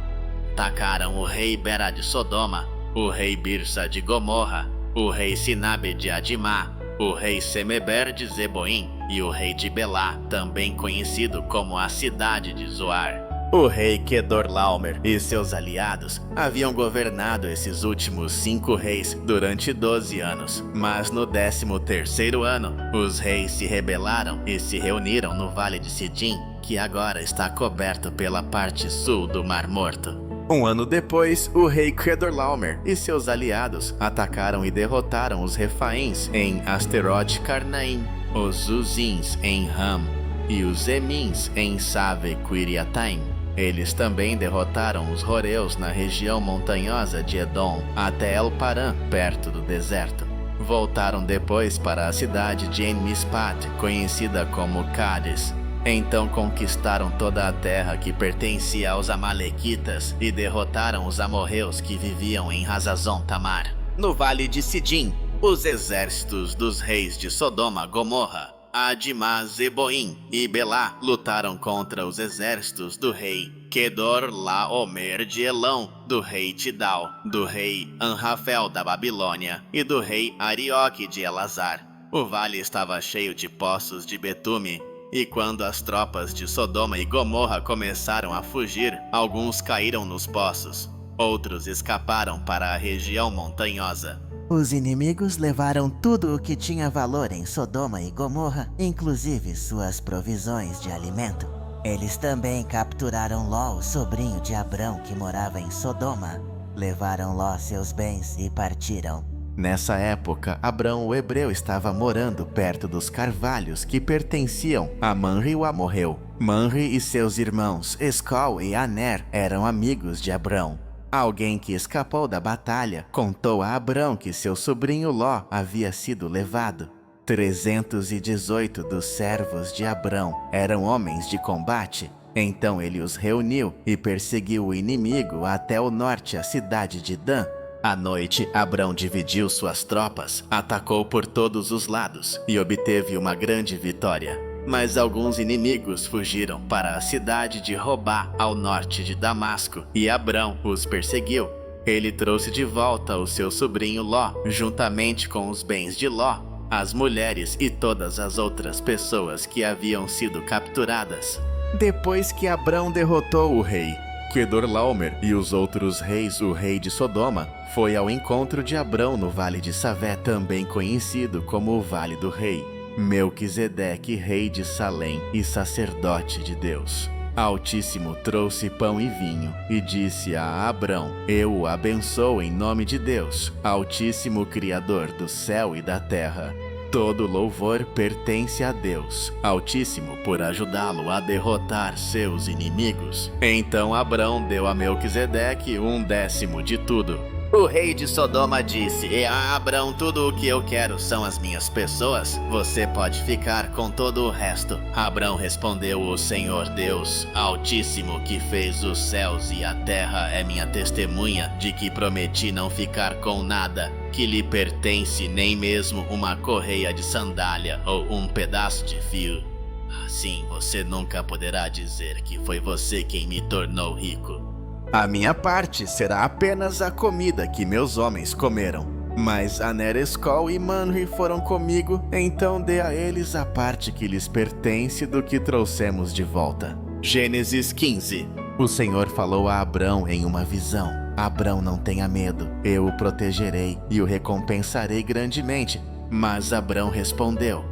tacaram o rei Bera de Sodoma, o rei Birsa de Gomorra, o rei Sinabe de Adimá, o rei Semeber de Zeboim e o rei de Belá, também conhecido como a cidade de Zoar. O rei Quedorlaomer e seus aliados haviam governado esses últimos 5 reis durante 12 anos, mas no 13º ano, os reis se rebelaram e se reuniram no Vale de Sidim, que agora está coberto pela parte sul do Mar Morto. Um ano depois, o rei Quedorlaomer e seus aliados atacaram e derrotaram os Refaíns em Asterot Carnaim, os Zuzins em Ram e os Emins em Save Quiriataim. Eles também derrotaram os Horeus na região montanhosa de Edom até El Parã, perto do deserto. Voltaram depois para a cidade de En-Mispat, conhecida como Cádiz. Então conquistaram toda a terra que pertencia aos Amalequitas e derrotaram os amorreus que viviam em Hazazon Tamar. No Vale de Sidim, os exércitos dos reis de Sodoma, Gomorra, Adimá, Zeboim e Belá lutaram contra os exércitos do rei Quedorlaomer de Elão, do rei Tidal, do rei Anrafel da Babilônia e do rei Arioque de Elazar. O vale estava cheio de poços de betume, e quando as tropas de Sodoma e Gomorra começaram a fugir, alguns caíram nos poços, outros escaparam para a região montanhosa. Os inimigos levaram tudo o que tinha valor em Sodoma e Gomorra, inclusive suas provisões de alimento. Eles também capturaram Ló, o sobrinho de Abrão, que morava em Sodoma. Levaram Ló seus bens e partiram. Nessa época, Abrão o hebreu estava morando perto dos carvalhos que pertenciam a Manre o amorreu. Manre e seus irmãos Escol e Aner eram amigos de Abrão. Alguém que escapou da batalha contou a Abrão que seu sobrinho Ló havia sido levado. 318 dos servos de Abrão eram homens de combate. Então ele os reuniu e perseguiu o inimigo até o norte, a cidade de Dan. À noite, Abrão dividiu suas tropas, atacou por todos os lados e obteve uma grande vitória. Mas alguns inimigos fugiram para a cidade de Robá, ao norte de Damasco, e Abrão os perseguiu. Ele trouxe de volta o seu sobrinho Ló, juntamente com os bens de Ló, as mulheres e todas as outras pessoas que haviam sido capturadas. Depois que Abrão derrotou o rei Quedorlaomer e os outros reis, o rei de Sodoma foi ao encontro de Abrão no Vale de Savé, também conhecido como o Vale do Rei. Melquisedeque, rei de Salém e sacerdote de Deus. Altíssimo trouxe pão e vinho e disse a Abrão: Eu o abençoo em nome de Deus, Altíssimo Criador do céu e da terra. Todo louvor pertence a Deus Altíssimo por ajudá-lo a derrotar seus inimigos. Então Abrão deu a Melquisedeque 1/10 de tudo. O rei de Sodoma disse: E a Abrão, tudo o que eu quero são as minhas pessoas. Você pode ficar com todo o resto. Abrão respondeu: O Senhor Deus Altíssimo, que fez os céus e a terra, é minha testemunha de que prometi não ficar com nada que lhe pertence, nem mesmo uma correia de sandália ou um pedaço de fio. Assim você nunca poderá dizer que foi você quem me tornou rico. A minha parte será apenas a comida que meus homens comeram. Mas Aner, Escol e Manre foram comigo, então dê a eles a parte que lhes pertence do que trouxemos de volta. Gênesis 15. O Senhor falou a Abrão em uma visão: Abrão, não tenha medo, eu o protegerei e o recompensarei grandemente. Mas Abrão respondeu: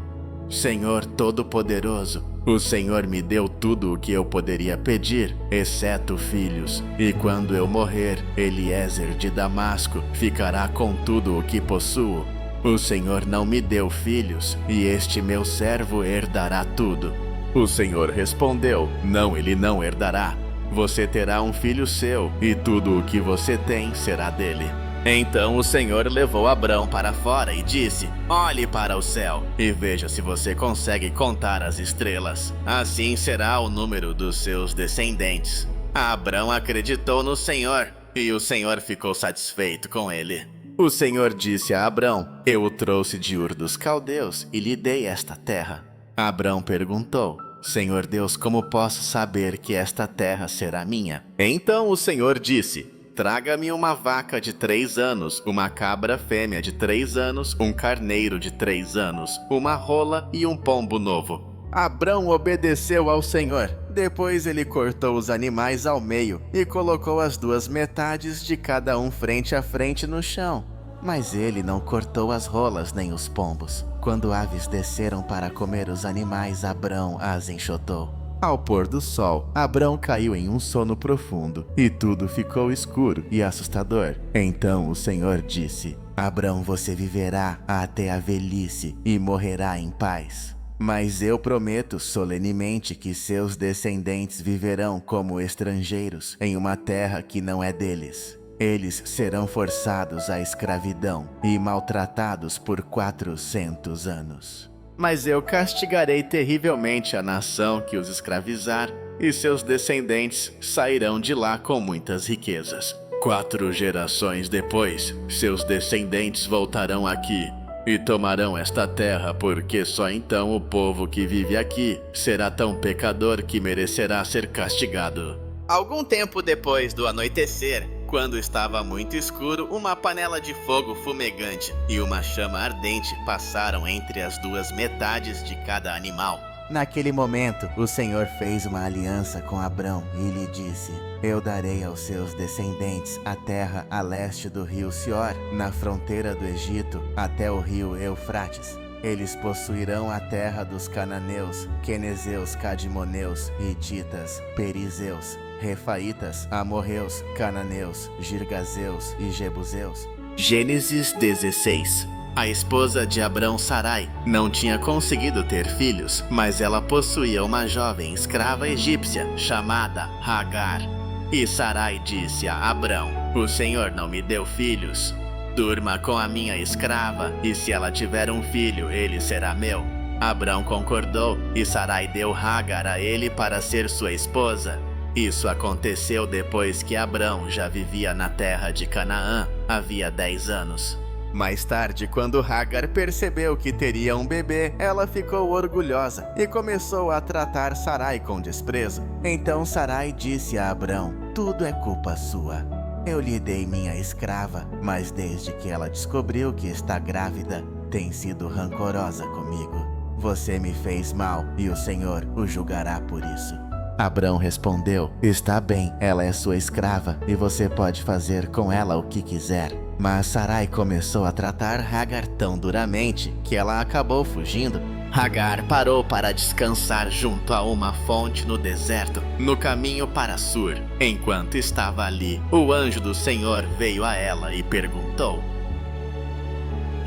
Senhor Todo-Poderoso, o Senhor me deu tudo o que eu poderia pedir, exceto filhos. E quando eu morrer, Eliezer de Damasco ficará com tudo o que possuo. O Senhor não me deu filhos, e este meu servo herdará tudo. O Senhor respondeu: Não, ele não herdará. Você terá um filho seu, e tudo o que você tem será dele. Então o Senhor levou Abrão para fora e disse: Olhe para o céu e veja se você consegue contar as estrelas. Assim será o número dos seus descendentes. Abrão acreditou no Senhor, e o Senhor ficou satisfeito com ele. O Senhor disse a Abrão: Eu o trouxe de Ur dos Caldeus e lhe dei esta terra. Abrão perguntou: Senhor Deus, como posso saber que esta terra será minha? Então o Senhor disse: Traga-me uma vaca de 3 anos, uma cabra fêmea de 3 anos, um carneiro de 3 anos, uma rola e um pombo novo. Abrão obedeceu ao Senhor. Depois ele cortou os animais ao meio e colocou as 2 metades de cada um frente a frente no chão. Mas ele não cortou as rolas nem os pombos. Quando aves desceram para comer os animais, Abrão as enxotou. Ao pôr do sol, Abrão caiu em um sono profundo, e tudo ficou escuro e assustador. Então o Senhor disse: Abrão, você viverá até a velhice e morrerá em paz. Mas eu prometo solenemente que seus descendentes viverão como estrangeiros em uma terra que não é deles. Eles serão forçados à escravidão e maltratados por 400 anos. Mas eu castigarei terrivelmente a nação que os escravizar, e seus descendentes sairão de lá com muitas riquezas. 4 gerações depois, seus descendentes voltarão aqui e tomarão esta terra, porque só então o povo que vive aqui será tão pecador que merecerá ser castigado. Algum tempo depois do anoitecer, quando estava muito escuro, uma panela de fogo fumegante e uma chama ardente passaram entre as 2 metades de cada animal. Naquele momento, o Senhor fez uma aliança com Abrão e lhe disse: Eu darei aos seus descendentes a terra a leste do rio Sior, na fronteira do Egito, até o rio Eufrates. Eles possuirão a terra dos cananeus, quenezeus, cadmoneus, hititas, perizeus, refaitas, amorreus, cananeus, girgazeus e jebuseus. Gênesis 16. A esposa de Abrão, Sarai, não tinha conseguido ter filhos, mas ela possuía uma jovem escrava egípcia chamada Hagar. E Sarai disse a Abrão: O Senhor não me deu filhos. Durma com a minha escrava, e se ela tiver um filho, ele será meu. Abrão concordou, e Sarai deu Hagar a ele para ser sua esposa. Isso aconteceu depois que Abrão já vivia na terra de Canaã havia 10 anos. Mais tarde, quando Hagar percebeu que teria um bebê, ela ficou orgulhosa e começou a tratar Sarai com desprezo. Então Sarai disse a Abrão: Tudo é culpa sua. Eu lhe dei minha escrava, mas desde que ela descobriu que está grávida, tem sido rancorosa comigo. Você me fez mal e o Senhor o julgará por isso. Abrão respondeu: Está bem, ela é sua escrava e você pode fazer com ela o que quiser. Mas Sarai começou a tratar Hagar tão duramente que ela acabou fugindo. Hagar parou para descansar junto a uma fonte no deserto, no caminho para Sur. Enquanto estava ali, o anjo do Senhor veio a ela e perguntou: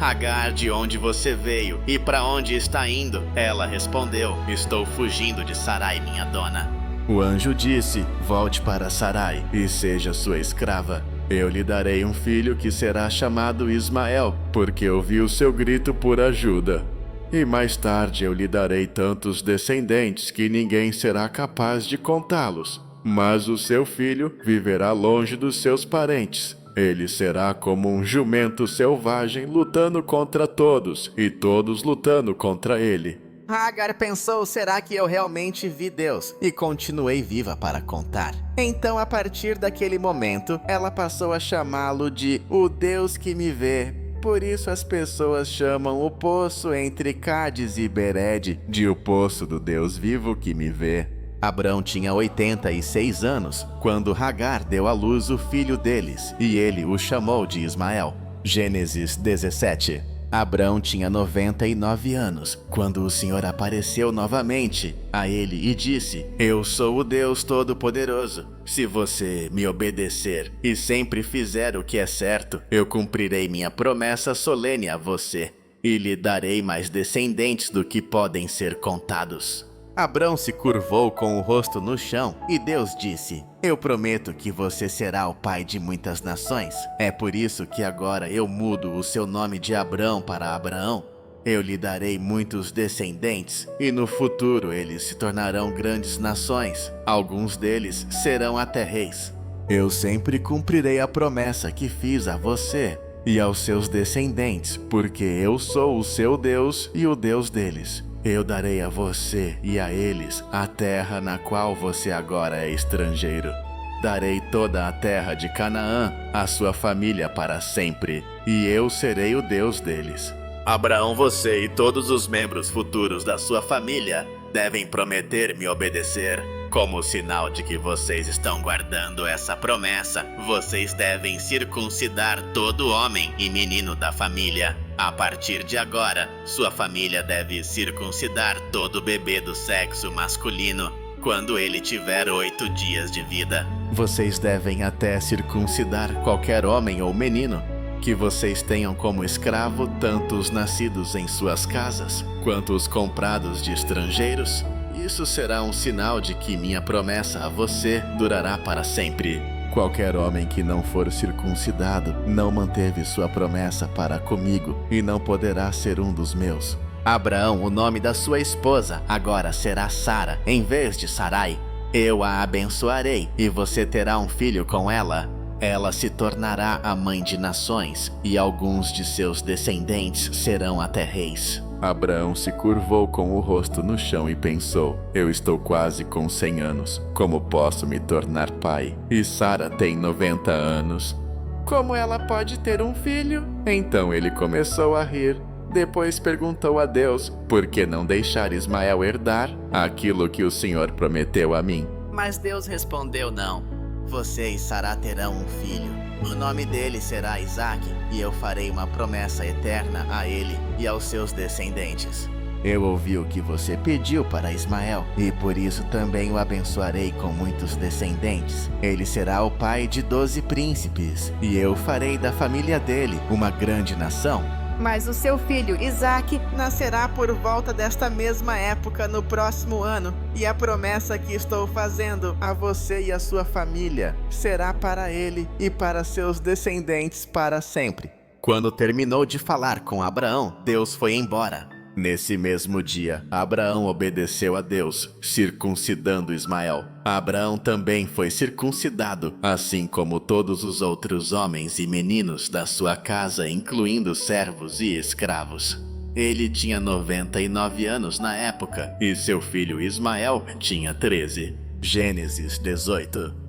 Hagar, de onde você veio e para onde está indo? Ela respondeu: Estou fugindo de Sarai, minha dona. O anjo disse: Volte para Sarai e seja sua escrava. Eu lhe darei um filho que será chamado Ismael, porque ouvi o seu grito por ajuda. E mais tarde eu lhe darei tantos descendentes que ninguém será capaz de contá-los. Mas o seu filho viverá longe dos seus parentes. Ele será como um jumento selvagem lutando contra todos, e todos lutando contra ele. Hagar pensou: será que eu realmente vi Deus? E continuei viva para contar. Então, a partir daquele momento, ela passou a chamá-lo de o Deus que me vê. Por isso as pessoas chamam o poço entre Cádiz e Bered de o poço do Deus vivo que me vê. Abrão tinha 86 anos quando Hagar deu à luz o filho deles, e ele o chamou de Ismael. Gênesis 17. Abrão tinha 99 anos quando o Senhor apareceu novamente a ele e disse: Eu sou o Deus Todo-Poderoso. Se você me obedecer e sempre fizer o que é certo, eu cumprirei minha promessa solene a você e lhe darei mais descendentes do que podem ser contados. Abrão se curvou com o rosto no chão e Deus disse: Eu prometo que você será o pai de muitas nações. É por isso que agora eu mudo o seu nome de Abrão para Abraão. Eu lhe darei muitos descendentes e no futuro eles se tornarão grandes nações. Alguns deles serão até reis. Eu sempre cumprirei a promessa que fiz a você e aos seus descendentes, porque eu sou o seu Deus e o Deus deles. Eu darei a você e a eles a terra na qual você agora é estrangeiro. Darei toda a terra de Canaã à sua família para sempre, e eu serei o Deus deles. Abraão, você e todos os membros futuros da sua família devem prometer me obedecer. Como sinal de que vocês estão guardando essa promessa, vocês devem circuncidar todo homem e menino da família. A partir de agora, sua família deve circuncidar todo bebê do sexo masculino quando ele tiver 8 dias de vida. Vocês devem até circuncidar qualquer homem ou menino que vocês tenham como escravo, tanto os nascidos em suas casas quanto os comprados de estrangeiros. Isso será um sinal de que minha promessa a você durará para sempre. Qualquer homem que não for circuncidado não manteve sua promessa para comigo e não poderá ser um dos meus. Abraão, o nome da sua esposa, agora será Sara, em vez de Sarai. Eu a abençoarei e você terá um filho com ela. Ela se tornará a mãe de nações e alguns de seus descendentes serão até reis. Abraão se curvou com o rosto no chão e pensou: Eu estou quase com 100 anos. Como posso me tornar pai? E Sara tem 90 anos. Como ela pode ter um filho? Então ele começou a rir. Depois perguntou a Deus: Por que não deixar Ismael herdar aquilo que o Senhor prometeu a mim? Mas Deus respondeu: Não. Você e Sara terão um filho. O nome dele será Isaque, e eu farei uma promessa eterna a ele e aos seus descendentes. Eu ouvi o que você pediu para Ismael, e por isso também o abençoarei com muitos descendentes. Ele será o pai de 12 príncipes, e eu farei da família dele uma grande nação. Mas o seu filho, Isaque, nascerá por volta desta mesma época no próximo ano. E a promessa que estou fazendo a você e a sua família será para ele e para seus descendentes para sempre. Quando terminou de falar com Abraão, Deus foi embora. Nesse mesmo dia, Abraão obedeceu a Deus, circuncidando Ismael. Abraão também foi circuncidado, assim como todos os outros homens e meninos da sua casa, incluindo servos e escravos. Ele tinha 99 anos na época, e seu filho Ismael tinha 13. Gênesis 18.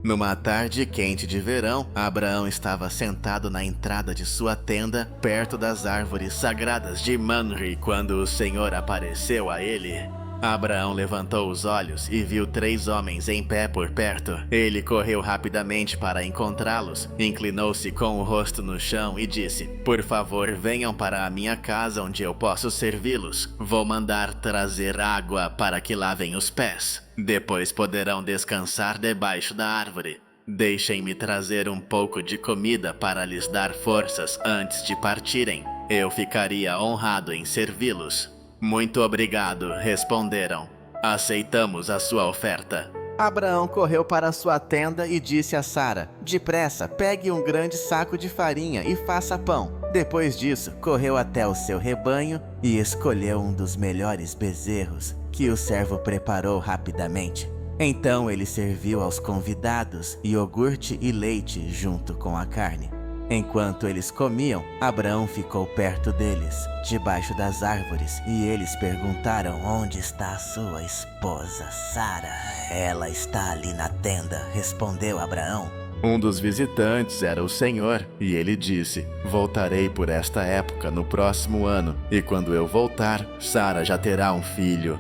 Numa tarde quente de verão, Abraão estava sentado na entrada de sua tenda, perto das árvores sagradas de Mamre, quando o Senhor apareceu a ele. Abraão levantou os olhos e viu 3 homens em pé por perto. Ele correu rapidamente para encontrá-los, inclinou-se com o rosto no chão e disse: "Por favor, venham para a minha casa onde eu posso servi-los. Vou mandar trazer água para que lavem os pés. Depois poderão descansar debaixo da árvore. Deixem-me trazer um pouco de comida para lhes dar forças antes de partirem. Eu ficaria honrado em servi-los." "Muito obrigado", responderam. "Aceitamos a sua oferta." Abraão correu para sua tenda e disse a Sara: "Depressa, pegue um grande saco de farinha e faça pão." Depois disso, correu até o seu rebanho e escolheu um dos melhores bezerros, que o servo preparou rapidamente. Então ele serviu aos convidados iogurte e leite junto com a carne. Enquanto eles comiam, Abraão ficou perto deles, debaixo das árvores, e eles perguntaram: "Onde está a sua esposa, Sara?" "Ela está ali na tenda", respondeu Abraão. Um dos visitantes era o Senhor, e ele disse: "Voltarei por esta época no próximo ano, e quando eu voltar, Sara já terá um filho."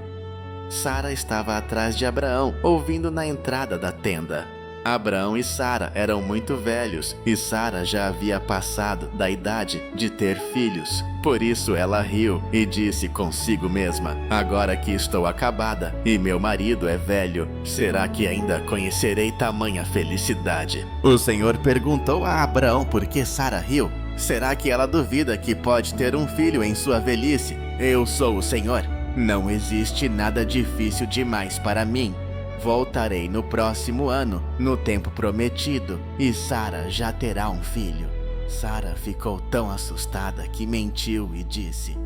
Sara estava atrás de Abraão, ouvindo na entrada da tenda. Abraão e Sara eram muito velhos, e Sara já havia passado da idade de ter filhos. Por isso ela riu e disse consigo mesma: "Agora que estou acabada e meu marido é velho, será que ainda conhecerei tamanha felicidade?" O Senhor perguntou a Abraão por que Sara riu. Será que ela duvida que pode ter um filho em sua velhice? "Eu sou o Senhor. Não existe nada difícil demais para mim. Voltarei no próximo ano, no tempo prometido, e Sara já terá um filho." Sara ficou tão assustada que mentiu e disse: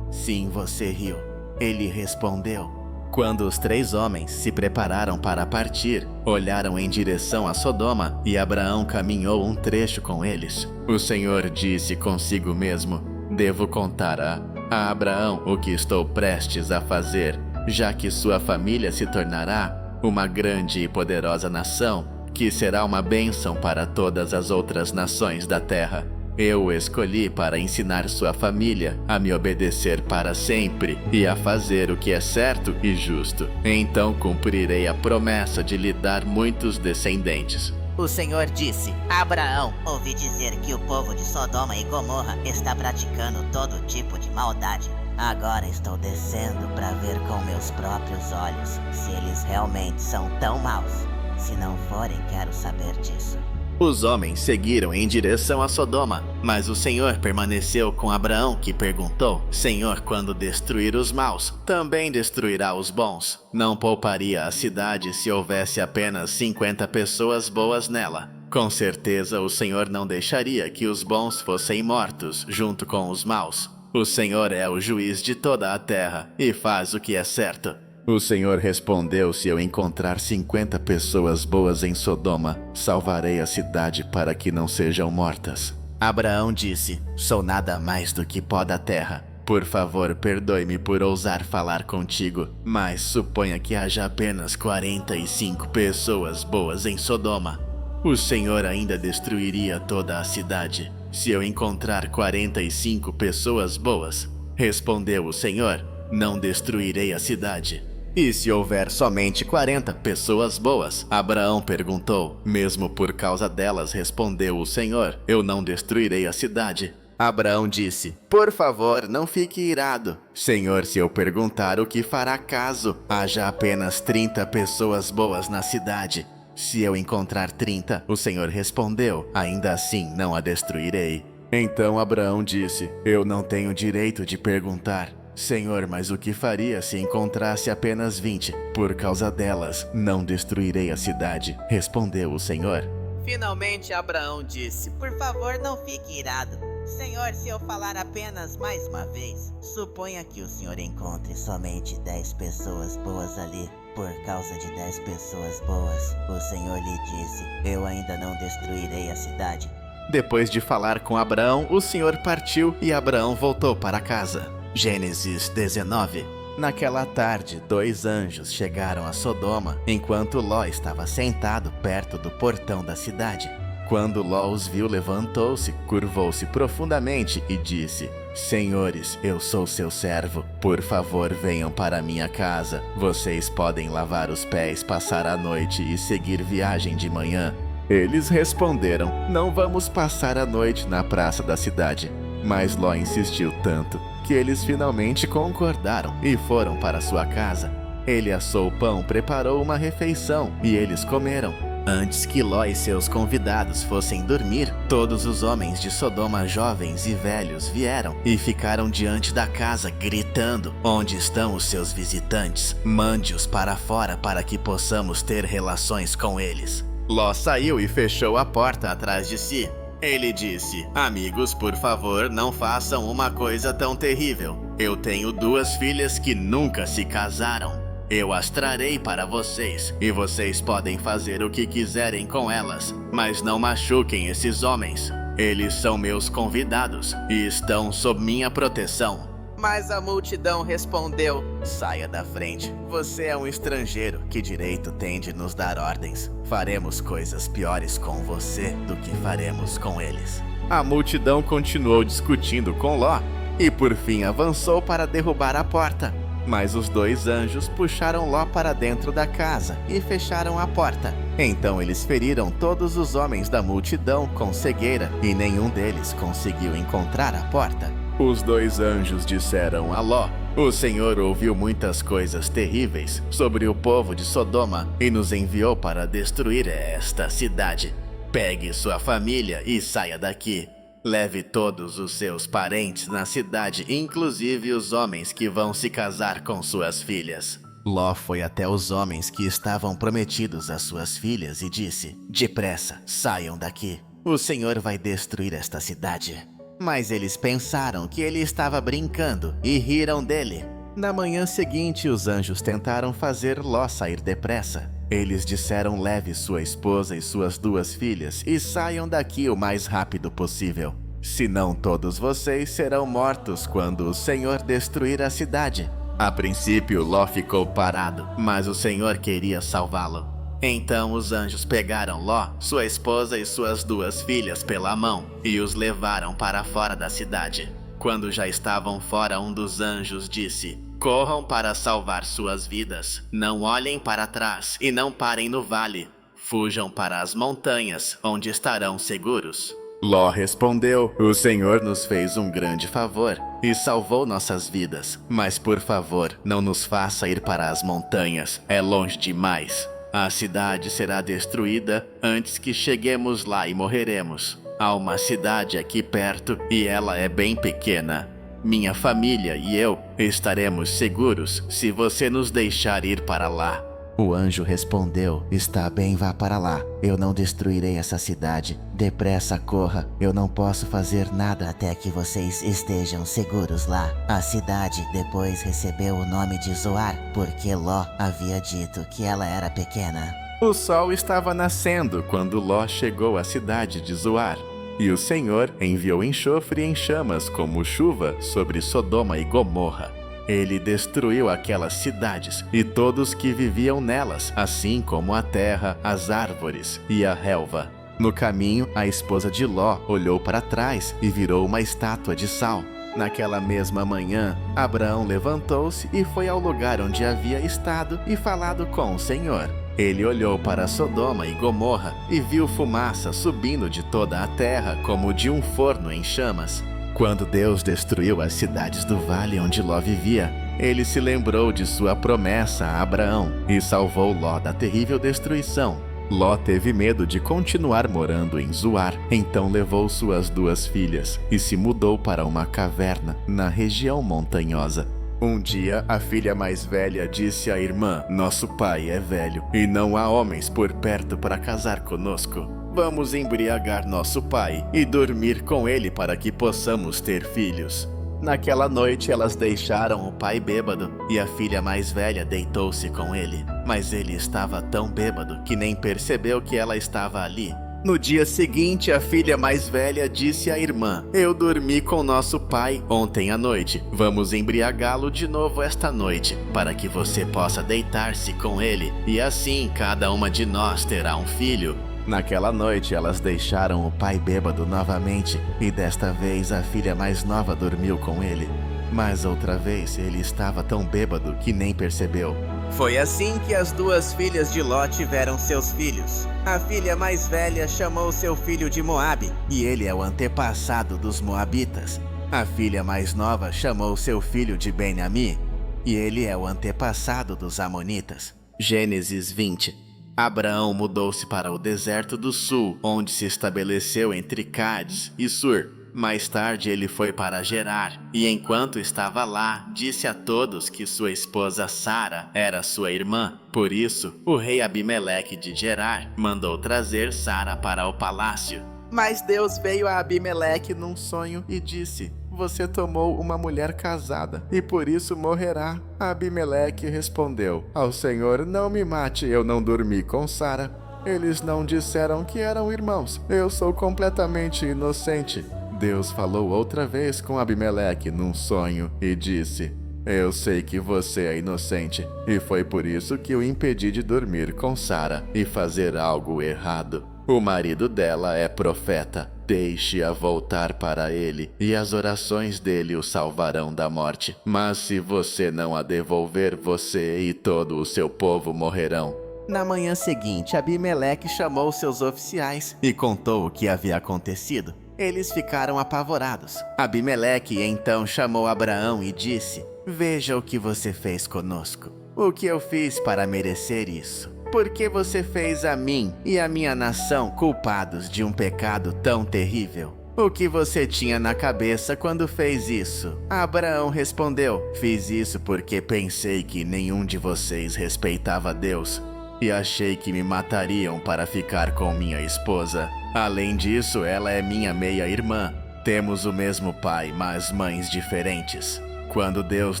"Sim, você riu." Ele respondeu. Quando os 3 homens se prepararam para partir, olharam em direção a Sodoma, e Abraão caminhou um trecho com eles. O Senhor disse consigo mesmo: "Devo contar a Abraão o que estou prestes a fazer, já que sua família se tornará uma grande e poderosa nação, que será uma bênção para todas as outras nações da terra. Eu o escolhi para ensinar sua família a me obedecer para sempre e a fazer o que é certo e justo. Então cumprirei a promessa de lhe dar muitos descendentes." O Senhor disse: "Abraão, ouvi dizer que o povo de Sodoma e Gomorra está praticando todo tipo de maldade. Agora estou descendo para ver com meus próprios olhos se eles realmente são tão maus. Se não forem, quero saber disso." Os homens seguiram em direção a Sodoma, mas o Senhor permaneceu com Abraão, que perguntou: "Senhor, quando destruir os maus, também destruirá os bons? Não pouparia a cidade se houvesse apenas 50 pessoas boas nela. Com certeza o Senhor não deixaria que os bons fossem mortos junto com os maus. O Senhor é o juiz de toda a terra e faz o que é certo." O Senhor respondeu: "Se eu encontrar 50 pessoas boas em Sodoma, salvarei a cidade para que não sejam mortas." Abraão disse: "Sou nada mais do que pó da terra. Por favor, perdoe-me por ousar falar contigo, mas suponha que haja apenas 45 pessoas boas em Sodoma. O Senhor ainda destruiria toda a cidade se eu encontrar 45 pessoas boas." Respondeu o Senhor: "Não destruirei a cidade." "E se houver somente 40 pessoas boas?" Abraão perguntou. "Mesmo por causa delas", respondeu o Senhor, "eu não destruirei a cidade." Abraão disse: "Por favor, não fique irado. Senhor, se eu perguntar, o que fará caso haja apenas 30 pessoas boas na cidade?" "Se eu encontrar 30, o Senhor respondeu, ainda assim não a destruirei." Então Abraão disse: "Eu não tenho direito de perguntar. Senhor, mas o que faria se encontrasse apenas 20? Por causa delas, não destruirei a cidade." Respondeu o Senhor. Finalmente Abraão disse: "Por favor, não fique irado. Senhor, se eu falar apenas mais uma vez, suponha que o Senhor encontre somente 10 pessoas boas ali. Por causa de 10 pessoas boas, o Senhor lhe disse: eu ainda não destruirei a cidade." Depois de falar com Abraão, o Senhor partiu e Abraão voltou para casa. Gênesis 19. Naquela tarde, 2 anjos chegaram a Sodoma, enquanto Ló estava sentado perto do portão da cidade. Quando Ló os viu, levantou-se, curvou-se profundamente e disse: Senhores, eu sou seu servo. Por favor, venham para minha casa. Vocês podem lavar os pés, passar a noite e seguir viagem de manhã. Eles responderam: Não vamos passar a noite na praça da cidade. Mas Ló insistiu tanto que eles finalmente concordaram e foram para sua casa. Ele assou o pão, preparou uma refeição e eles comeram. Antes que Ló e seus convidados fossem dormir, todos os homens de Sodoma, jovens e velhos, vieram e ficaram diante da casa, gritando: Onde estão os seus visitantes? Mande-os para fora para que possamos ter relações com eles. Ló saiu e fechou a porta atrás de si. Ele disse: Amigos, por favor, não façam uma coisa tão terrível. Eu tenho 2 filhas que nunca se casaram. Eu as trarei para vocês, e vocês podem fazer o que quiserem com elas, mas não machuquem esses homens. Eles são meus convidados e estão sob minha proteção. Mas a multidão respondeu: Saia da frente, você é um estrangeiro, que direito tem de nos dar ordens? Faremos coisas piores com você do que faremos com eles. A multidão continuou discutindo com Ló, e por fim avançou para derrubar a porta. Mas os 2 anjos puxaram Ló para dentro da casa e fecharam a porta. Então eles feriram todos os homens da multidão com cegueira, e nenhum deles conseguiu encontrar a porta. Os 2 anjos disseram a Ló: O Senhor ouviu muitas coisas terríveis sobre o povo de Sodoma e nos enviou para destruir esta cidade. Pegue sua família e saia daqui. Leve todos os seus parentes na cidade, inclusive os homens que vão se casar com suas filhas. Ló foi até os homens que estavam prometidos às suas filhas e disse: Depressa, saiam daqui. O Senhor vai destruir esta cidade. Mas eles pensaram que ele estava brincando e riram dele. Na manhã seguinte, os anjos tentaram fazer Ló sair depressa. Eles disseram: Leve sua esposa e suas 2 filhas e saiam daqui o mais rápido possível. Senão todos vocês serão mortos quando o Senhor destruir a cidade. A princípio, Ló ficou parado, mas o Senhor queria salvá-lo. Então os anjos pegaram Ló, sua esposa e suas 2 filhas pela mão e os levaram para fora da cidade. Quando já estavam fora, um dos anjos disse: Corram para salvar suas vidas. Não olhem para trás e não parem no vale. Fujam para as montanhas, onde estarão seguros. Ló respondeu: O Senhor nos fez um grande favor e salvou nossas vidas. Mas por favor, não nos faça ir para as montanhas. É longe demais. A cidade será destruída antes que cheguemos lá e morreremos. Há uma cidade aqui perto e ela é bem pequena. Minha família e eu estaremos seguros se você nos deixar ir para lá. O anjo respondeu: Está bem, vá para lá. Eu não destruirei essa cidade. Depressa, corra. Eu não posso fazer nada até que vocês estejam seguros lá. A cidade depois recebeu o nome de Zoar, porque Ló havia dito que ela era pequena. O sol estava nascendo quando Ló chegou à cidade de Zoar. E o Senhor enviou enxofre em chamas como chuva sobre Sodoma e Gomorra. Ele destruiu aquelas cidades e todos que viviam nelas, assim como a terra, as árvores e a relva. No caminho, a esposa de Ló olhou para trás e virou uma estátua de sal. Naquela mesma manhã, Abraão levantou-se e foi ao lugar onde havia estado e falado com o Senhor. Ele olhou para Sodoma e Gomorra e viu fumaça subindo de toda a terra como de um forno em chamas. Quando Deus destruiu as cidades do vale onde Ló vivia, ele se lembrou de sua promessa a Abraão e salvou Ló da terrível destruição. Ló teve medo de continuar morando em Zoar, então levou suas 2 filhas e se mudou para uma caverna na região montanhosa. Um dia, a filha mais velha disse à irmã: Nosso pai é velho e não há homens por perto para casar conosco. Vamos embriagar nosso pai e dormir com ele para que possamos ter filhos. Naquela noite, elas deixaram o pai bêbado e a filha mais velha deitou-se com ele. Mas ele estava tão bêbado que nem percebeu que ela estava ali. No dia seguinte, a filha mais velha disse à irmã: Eu dormi com nosso pai ontem à noite. Vamos embriagá-lo de novo esta noite, para que você possa deitar-se com ele, e assim cada uma de nós terá um filho. Naquela noite, elas deixaram o pai bêbado novamente, e desta vez a filha mais nova dormiu com ele. Mas outra vez ele estava tão bêbado que nem percebeu. Foi assim que as duas filhas de Ló tiveram seus filhos. A filha mais velha chamou seu filho de Moabe, e ele é o antepassado dos Moabitas. A filha mais nova chamou seu filho de Ben-Ami, e ele é o antepassado dos Amonitas. Gênesis 20. Abraão mudou-se para o deserto do sul, onde se estabeleceu entre Cádiz e Sur. Mais tarde ele foi para Gerar, e enquanto estava lá, disse a todos que sua esposa Sara era sua irmã. Por isso, o rei Abimeleque de Gerar mandou trazer Sara para o palácio. Mas Deus veio a Abimeleque num sonho e disse: "Você tomou uma mulher casada, e por isso morrerá." Abimeleque respondeu: "Ao Senhor, não me mate, eu não dormi com Sara. Eles não disseram que eram irmãos. Eu sou completamente inocente." Deus falou outra vez com Abimeleque num sonho e disse: "Eu sei que você é inocente, e foi por isso que o impedi de dormir com Sara e fazer algo errado. O marido dela é profeta. Deixe-a voltar para ele, e as orações dele o salvarão da morte. Mas se você não a devolver, você e todo o seu povo morrerão." Na manhã seguinte, Abimeleque chamou seus oficiais e contou o que havia acontecido. Eles ficaram apavorados. Abimeleque então chamou Abraão e disse: "Veja o que você fez conosco. O que eu fiz para merecer isso? Por que você fez a mim e a minha nação culpados de um pecado tão terrível? O que você tinha na cabeça quando fez isso?" Abraão respondeu: "Fiz isso porque pensei que nenhum de vocês respeitava Deus, e achei que me matariam para ficar com minha esposa. Além disso, ela é minha meia-irmã. Temos o mesmo pai, mas mães diferentes. Quando Deus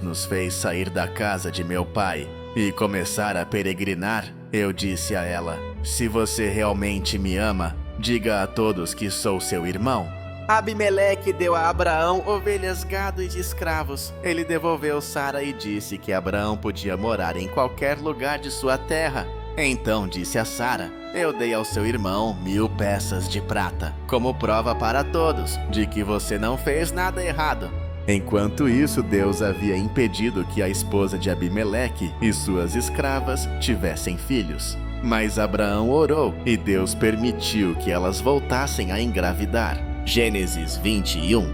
nos fez sair da casa de meu pai e começar a peregrinar, eu disse a ela: se você realmente me ama, diga a todos que sou seu irmão." Abimeleque deu a Abraão ovelhas, gado e escravos. Ele devolveu Sara e disse que Abraão podia morar em qualquer lugar de sua terra. Então disse a Sara: "Eu dei ao seu irmão 1000 peças de prata, como prova para todos de que você não fez nada errado." Enquanto isso, Deus havia impedido que a esposa de Abimeleque e suas escravas tivessem filhos. Mas Abraão orou e Deus permitiu que elas voltassem a engravidar. Gênesis 21.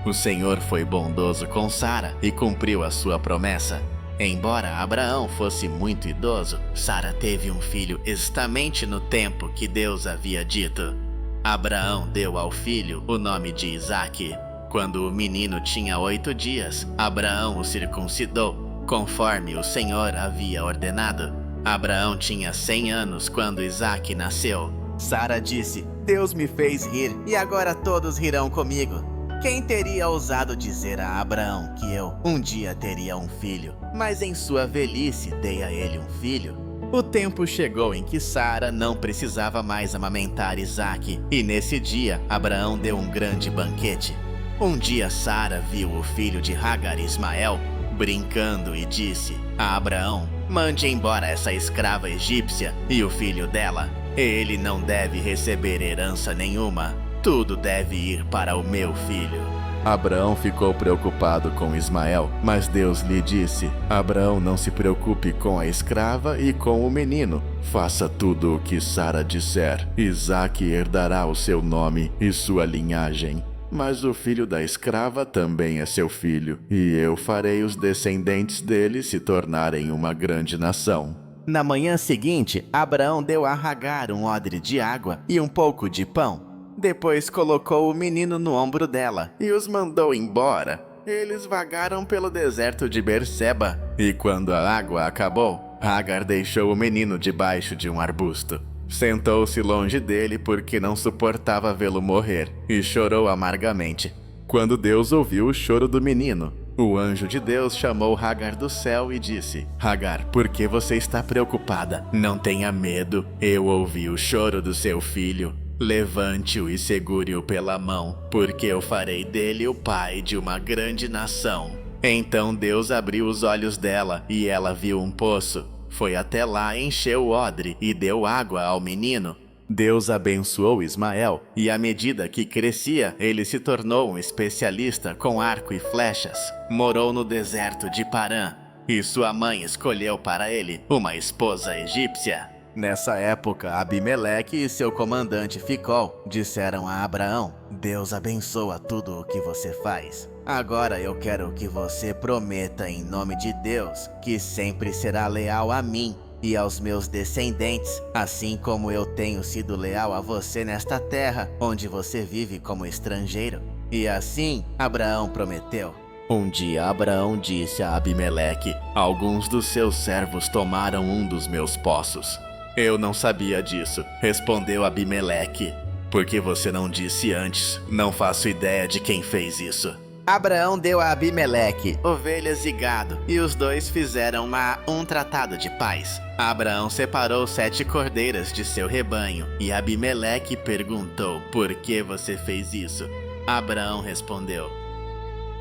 O Senhor foi bondoso com Sara e cumpriu a sua promessa. Embora Abraão fosse muito idoso, Sara teve um filho exatamente no tempo que Deus havia dito. Abraão deu ao filho o nome de Isaque. Quando o menino tinha 8 dias, Abraão o circuncidou, conforme o Senhor havia ordenado. Abraão tinha 100 anos quando Isaque nasceu. Sara disse: "Deus me fez rir, e agora todos rirão comigo." Quem teria ousado dizer a Abraão que eu um dia teria um filho, mas em sua velhice dei a ele um filho? O tempo chegou em que Sara não precisava mais amamentar Isaque, e nesse dia Abraão deu um grande banquete. Um dia Sara viu o filho de Hagar, Ismael, brincando e disse a Abraão: "Mande embora essa escrava egípcia e o filho dela. Ele não deve receber herança nenhuma. Tudo deve ir para o meu filho." Abraão ficou preocupado com Ismael, mas Deus lhe disse: "Abraão, não se preocupe com a escrava e com o menino. Faça tudo o que Sara disser. Isaque herdará o seu nome e sua linhagem. Mas o filho da escrava também é seu filho, e eu farei os descendentes dele se tornarem uma grande nação." Na manhã seguinte, Abraão deu a Hagar um odre de água e um pouco de pão. Depois colocou o menino no ombro dela e os mandou embora. Eles vagaram pelo deserto de Berseba, e quando a água acabou, Hagar deixou o menino debaixo de um arbusto. Sentou-se longe dele porque não suportava vê-lo morrer e chorou amargamente. Quando Deus ouviu o choro do menino, o anjo de Deus chamou Hagar do céu e disse: "Hagar, por que você está preocupada? Não tenha medo, eu ouvi o choro do seu filho. Levante-o e segure-o pela mão, porque eu farei dele o pai de uma grande nação." Então Deus abriu os olhos dela e ela viu um poço. Foi até lá, encheu o odre e deu água ao menino. Deus abençoou Ismael, e à medida que crescia, ele se tornou um especialista com arco e flechas. Morou no deserto de Parã, e sua mãe escolheu para ele uma esposa egípcia. Nessa época, Abimeleque e seu comandante Ficol disseram a Abraão: Deus abençoa tudo o que você faz. Agora eu quero que você prometa em nome de Deus que sempre será leal a mim e aos meus descendentes, assim como eu tenho sido leal a você nesta terra, onde você vive como estrangeiro. E assim, Abraão prometeu. Um dia Abraão disse a Abimeleque: alguns dos seus servos tomaram um dos meus poços. Eu não sabia disso, respondeu Abimeleque. Por que você não disse antes? Não faço ideia de quem fez isso. Abraão deu a Abimeleque ovelhas e gado, e os dois fizeram um tratado de paz. Abraão separou 7 cordeiras de seu rebanho, e Abimeleque perguntou: por que você fez isso? Abraão respondeu: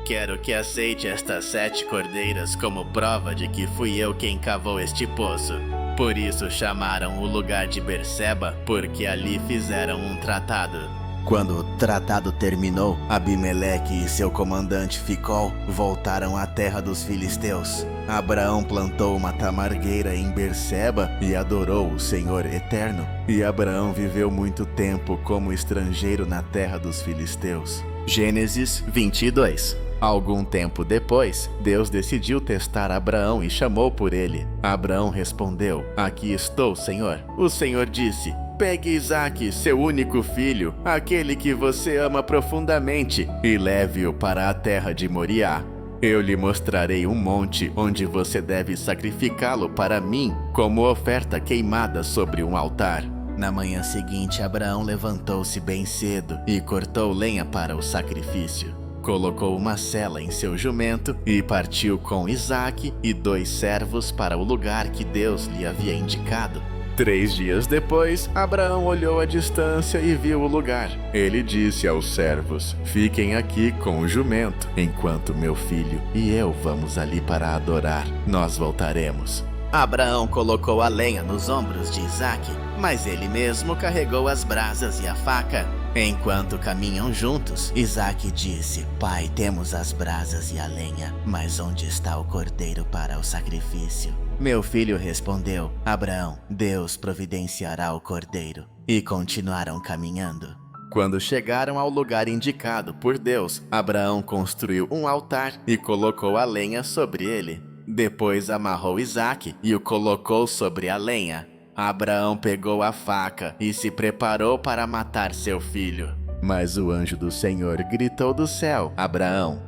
quero que aceite estas 7 cordeiras como prova de que fui eu quem cavou este poço. Por isso chamaram o lugar de Berseba, porque ali fizeram um tratado. Quando o tratado terminou, Abimeleque e seu comandante Ficol voltaram à terra dos filisteus. Abraão plantou uma tamargueira em Berseba e adorou o Senhor Eterno. E Abraão viveu muito tempo como estrangeiro na terra dos filisteus. Gênesis 22. Algum tempo depois, Deus decidiu testar Abraão e chamou por ele. Abraão respondeu: aqui estou, Senhor. O Senhor disse: pegue Isaque, seu único filho, aquele que você ama profundamente, e leve-o para a terra de Moriá. Eu lhe mostrarei um monte onde você deve sacrificá-lo para mim como oferta queimada sobre um altar. Na manhã seguinte, Abraão levantou-se bem cedo e cortou lenha para o sacrifício. Colocou uma sela em seu jumento e partiu com Isaque e 2 servos para o lugar que Deus lhe havia indicado. 3 dias depois, Abraão olhou à distância e viu o lugar. Ele disse aos servos: fiquem aqui com o jumento, enquanto meu filho e eu vamos ali para adorar. Nós voltaremos. Abraão colocou a lenha nos ombros de Isaque, mas ele mesmo carregou as brasas e a faca. Enquanto caminham juntos, Isaque disse: pai, temos as brasas e a lenha, mas onde está o cordeiro para o sacrifício? Meu filho respondeu: Abraão, Deus providenciará o cordeiro. E continuaram caminhando. Quando chegaram ao lugar indicado por Deus, Abraão construiu um altar e colocou a lenha sobre ele. Depois amarrou Isaque e o colocou sobre a lenha. Abraão pegou a faca e se preparou para matar seu filho. Mas o anjo do Senhor gritou do céu: Abraão!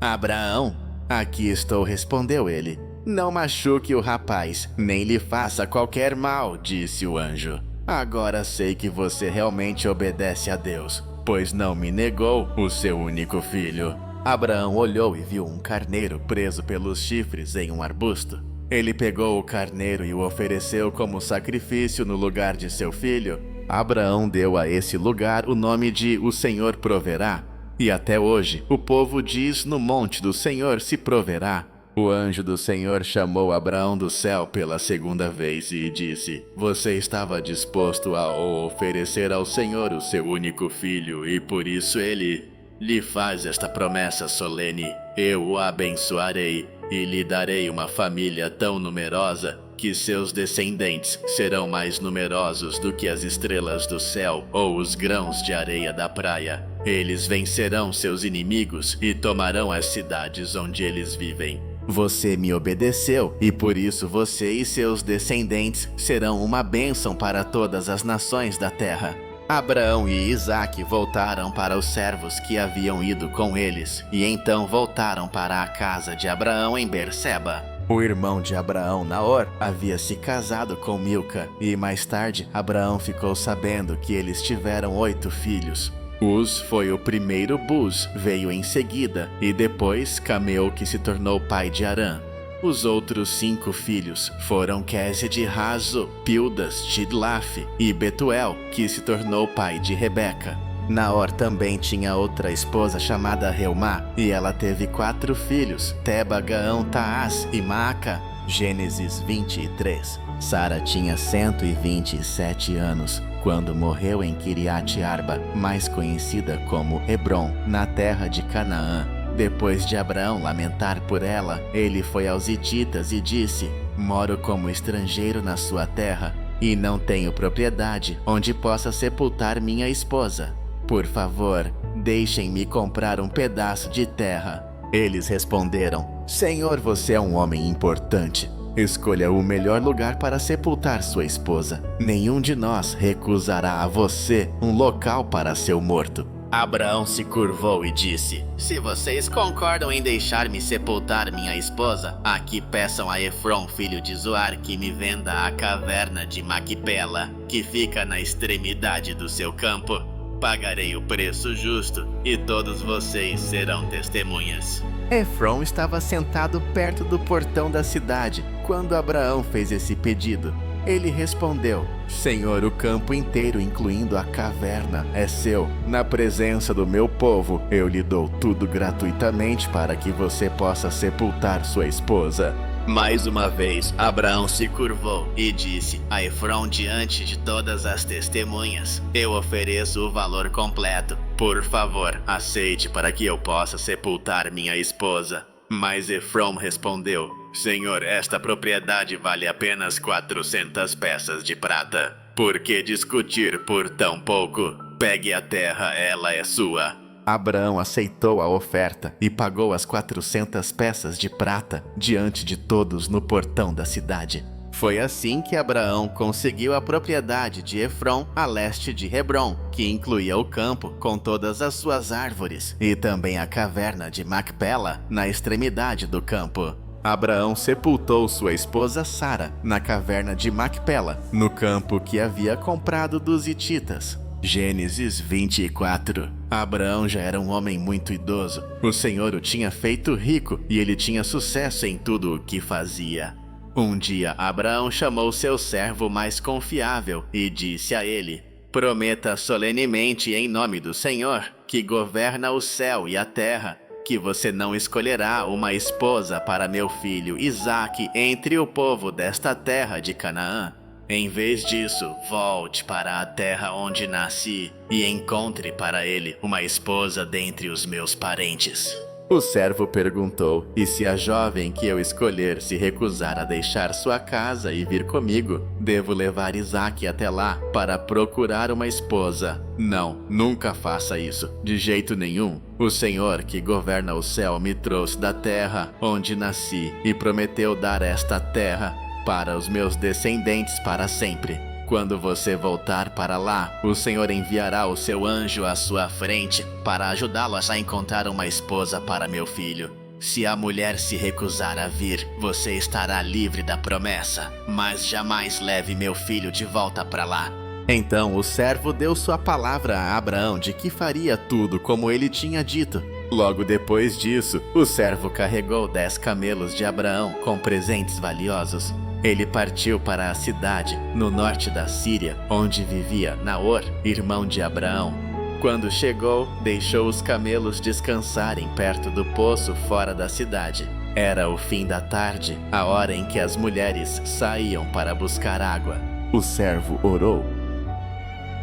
Abraão! Aqui estou, respondeu ele. Não machuque o rapaz, nem lhe faça qualquer mal, disse o anjo. Agora sei que você realmente obedece a Deus, pois não me negou o seu único filho. Abraão olhou e viu um carneiro preso pelos chifres em um arbusto. Ele pegou o carneiro e o ofereceu como sacrifício no lugar de seu filho. Abraão deu a esse lugar o nome de O Senhor Proverá. E até hoje o povo diz: no monte do Senhor se proverá. O anjo do Senhor chamou Abraão do céu pela 2ª vez e disse: você estava disposto a oferecer ao Senhor o seu único filho, e por isso ele lhe faz esta promessa solene: eu o abençoarei e lhe darei uma família tão numerosa que seus descendentes serão mais numerosos do que as estrelas do céu ou os grãos de areia da praia. Eles vencerão seus inimigos e tomarão as cidades onde eles vivem. Você me obedeceu, e por isso você e seus descendentes serão uma bênção para todas as nações da terra. Abraão e Isaque voltaram para os servos que haviam ido com eles, e então voltaram para a casa de Abraão em Berseba. O irmão de Abraão, Naor, havia se casado com Milca, e mais tarde Abraão ficou sabendo que eles tiveram 8 filhos. Uz foi o primeiro Buz, veio em seguida, e depois Cameu, que se tornou pai de Arã. Os outros 5 filhos foram Quésed, Razo, Pildas, Tidlaf e Betuel, que se tornou pai de Rebeca. Naor também tinha outra esposa chamada Reumá, e ela teve 4 filhos, Teba, Gaão, Taás e Maaca. Gênesis 23. Sara tinha 127 anos quando morreu em Kiriat Arba, mais conhecida como Hebron, na terra de Canaã. Depois de Abraão lamentar por ela, ele foi aos hititas e disse: moro como estrangeiro na sua terra e não tenho propriedade onde possa sepultar minha esposa. Por favor, deixem-me comprar um pedaço de terra. Eles responderam: Senhor, você é um homem importante. Escolha o melhor lugar para sepultar sua esposa. Nenhum de nós recusará a você um local para seu morto. Abraão se curvou e disse: se vocês concordam em deixar-me sepultar minha esposa, aqui peçam a Efron, filho de Zoar, que me venda a caverna de Macpela, que fica na extremidade do seu campo. Pagarei o preço justo e todos vocês serão testemunhas. Efron estava sentado perto do portão da cidade quando Abraão fez esse pedido. Ele respondeu: Senhor, o campo inteiro, incluindo a caverna, é seu. Na presença do meu povo, eu lhe dou tudo gratuitamente para que você possa sepultar sua esposa. Mais uma vez, Abraão se curvou e disse a Efron diante de todas as testemunhas: eu ofereço o valor completo. Por favor, aceite para que eu possa sepultar minha esposa. Mas Efron respondeu: Senhor, esta propriedade vale apenas 400 peças de prata. Por que discutir por tão pouco? Pegue a terra, ela é sua. Abraão aceitou a oferta e pagou as 400 peças de prata diante de todos no portão da cidade. Foi assim que Abraão conseguiu a propriedade de Efron a leste de Hebron, que incluía o campo com todas as suas árvores, e também a caverna de Macpela na extremidade do campo. Abraão sepultou sua esposa Sara na caverna de Macpela, no campo que havia comprado dos hititas. Gênesis 24. Abraão já era um homem muito idoso. O Senhor o tinha feito rico e ele tinha sucesso em tudo o que fazia. Um dia, Abraão chamou seu servo mais confiável e disse a ele: prometa solenemente em nome do Senhor, que governa o céu e a terra, que você não escolherá uma esposa para meu filho Isaque entre o povo desta terra de Canaã. Em vez disso, volte para a terra onde nasci e encontre para ele uma esposa dentre os meus parentes. O servo perguntou: e se a jovem que eu escolher se recusar a deixar sua casa e vir comigo, devo levar Isaque até lá para procurar uma esposa? Não, nunca faça isso, de jeito nenhum. O Senhor que governa o céu me trouxe da terra onde nasci e prometeu dar esta terra para os meus descendentes para sempre. Quando você voltar para lá, o Senhor enviará o seu anjo à sua frente para ajudá-lo a encontrar uma esposa para meu filho. Se a mulher se recusar a vir, você estará livre da promessa, mas jamais leve meu filho de volta para lá. Então o servo deu sua palavra a Abraão de que faria tudo como ele tinha dito. Logo depois disso, o servo carregou 10 camelos de Abraão com presentes valiosos. Ele partiu para a cidade, no norte da Síria, onde vivia Naor, irmão de Abraão. Quando chegou, deixou os camelos descansarem perto do poço fora da cidade. Era o fim da tarde, a hora em que as mulheres saíam para buscar água. O servo orou: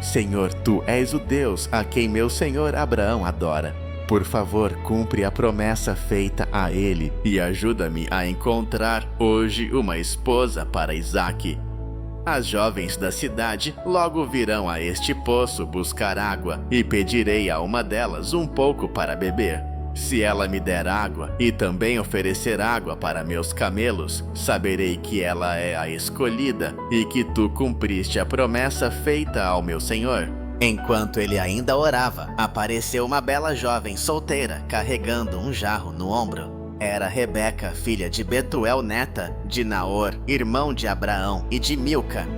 Senhor, tu és o Deus a quem meu senhor Abraão adora. Por favor, cumpre a promessa feita a ele e ajuda-me a encontrar hoje uma esposa para Isaque. As jovens da cidade logo virão a este poço buscar água e pedirei a uma delas um pouco para beber. Se ela me der água e também oferecer água para meus camelos, saberei que ela é a escolhida e que tu cumpriste a promessa feita ao meu senhor. Enquanto ele ainda orava, apareceu uma bela jovem solteira carregando um jarro no ombro. Era Rebeca, filha de Betuel, neta de Naor, irmão de Abraão e de Milca.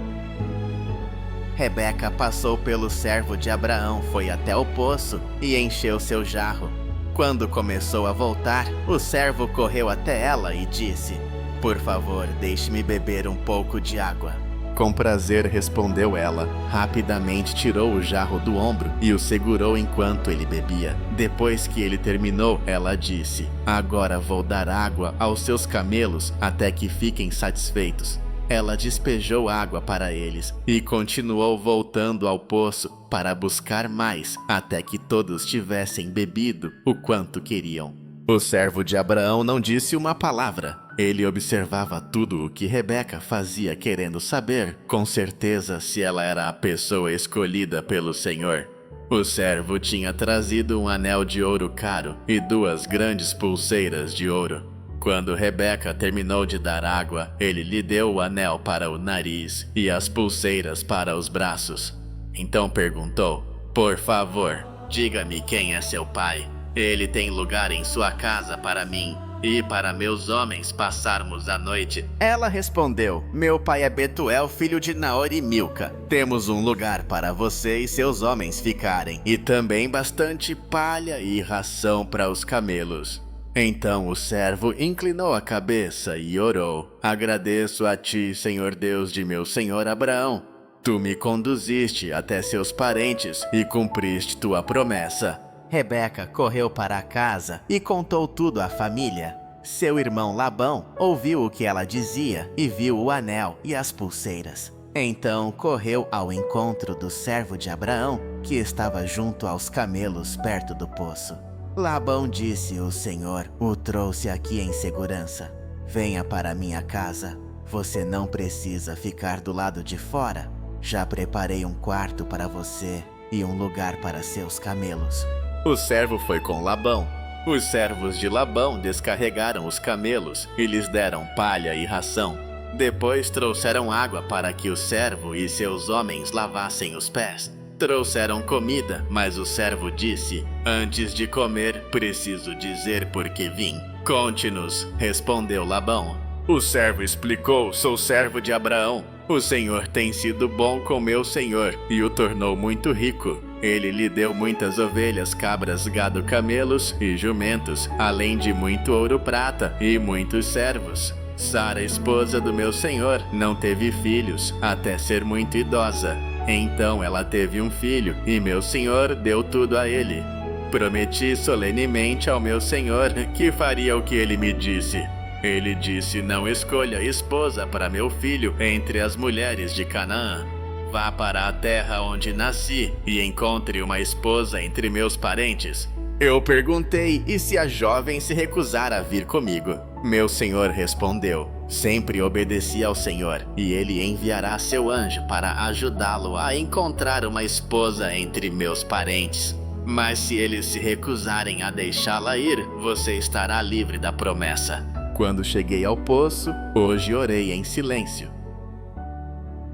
Rebeca passou pelo servo de Abraão, foi até o poço e encheu seu jarro. Quando começou a voltar, o servo correu até ela e disse: por favor, deixe-me beber um pouco de água. Com prazer, respondeu ela. Rapidamente tirou o jarro do ombro e o segurou enquanto ele bebia. Depois que ele terminou, ela disse: agora vou dar água aos seus camelos até que fiquem satisfeitos. ela despejou água para eles e continuou voltando ao poço para buscar mais até que todos tivessem bebido o quanto queriam. O servo de Abraão não disse uma palavra. Ele observava tudo o que Rebeca fazia, querendo saber, com certeza, se ela era a pessoa escolhida pelo Senhor. O servo tinha trazido um anel de ouro caro e 2 grandes pulseiras de ouro. Quando Rebeca terminou de dar água, ele lhe deu o anel para o nariz e as pulseiras para os braços. Então perguntou: "Por favor, diga-me quem é seu pai. Ele tem lugar em sua casa para mim e para meus homens passarmos a noite?" Ela respondeu: "Meu pai é Betuel, filho de Naor e Milca. Temos um lugar para você e seus homens ficarem, e também bastante palha e ração para os camelos." Então o servo inclinou a cabeça e orou: "Agradeço a ti, Senhor Deus de meu senhor Abraão. Tu me conduziste até seus parentes e cumpriste tua promessa." Rebeca correu para casa e contou tudo à família. Seu irmão Labão ouviu o que ela dizia e viu o anel e as pulseiras. Então correu ao encontro do servo de Abraão, que estava junto aos camelos perto do poço. Labão disse: "O Senhor o trouxe aqui em segurança. Venha para minha casa. Você não precisa ficar do lado de fora. Já preparei um quarto para você e um lugar para seus camelos." O servo foi com Labão. Os servos de Labão descarregaram os camelos e lhes deram palha e ração. Depois trouxeram água para que o servo e seus homens lavassem os pés. Trouxeram comida, mas o servo disse: "Antes de comer, preciso dizer por que vim." "Conte-nos", respondeu Labão. O servo explicou: "Sou servo de Abraão. O Senhor tem sido bom com meu senhor e o tornou muito rico. Ele lhe deu muitas ovelhas, cabras, gado, camelos e jumentos, além de muito ouro, prata e muitos servos. Sara, esposa do meu senhor, não teve filhos, até ser muito idosa. Então ela teve um filho, e meu senhor deu tudo a ele. Prometi solenemente ao meu senhor que faria o que ele me disse. Ele disse: não escolha esposa para meu filho entre as mulheres de Canaã. Vá para a terra onde nasci e encontre uma esposa entre meus parentes." Eu perguntei: "E se a jovem se recusar a vir comigo?" Meu senhor respondeu: "Sempre obedeci ao Senhor, e ele enviará seu anjo para ajudá-lo a encontrar uma esposa entre meus parentes. Mas se eles se recusarem a deixá-la ir, você estará livre da promessa." Quando cheguei ao poço, hoje orei em silêncio.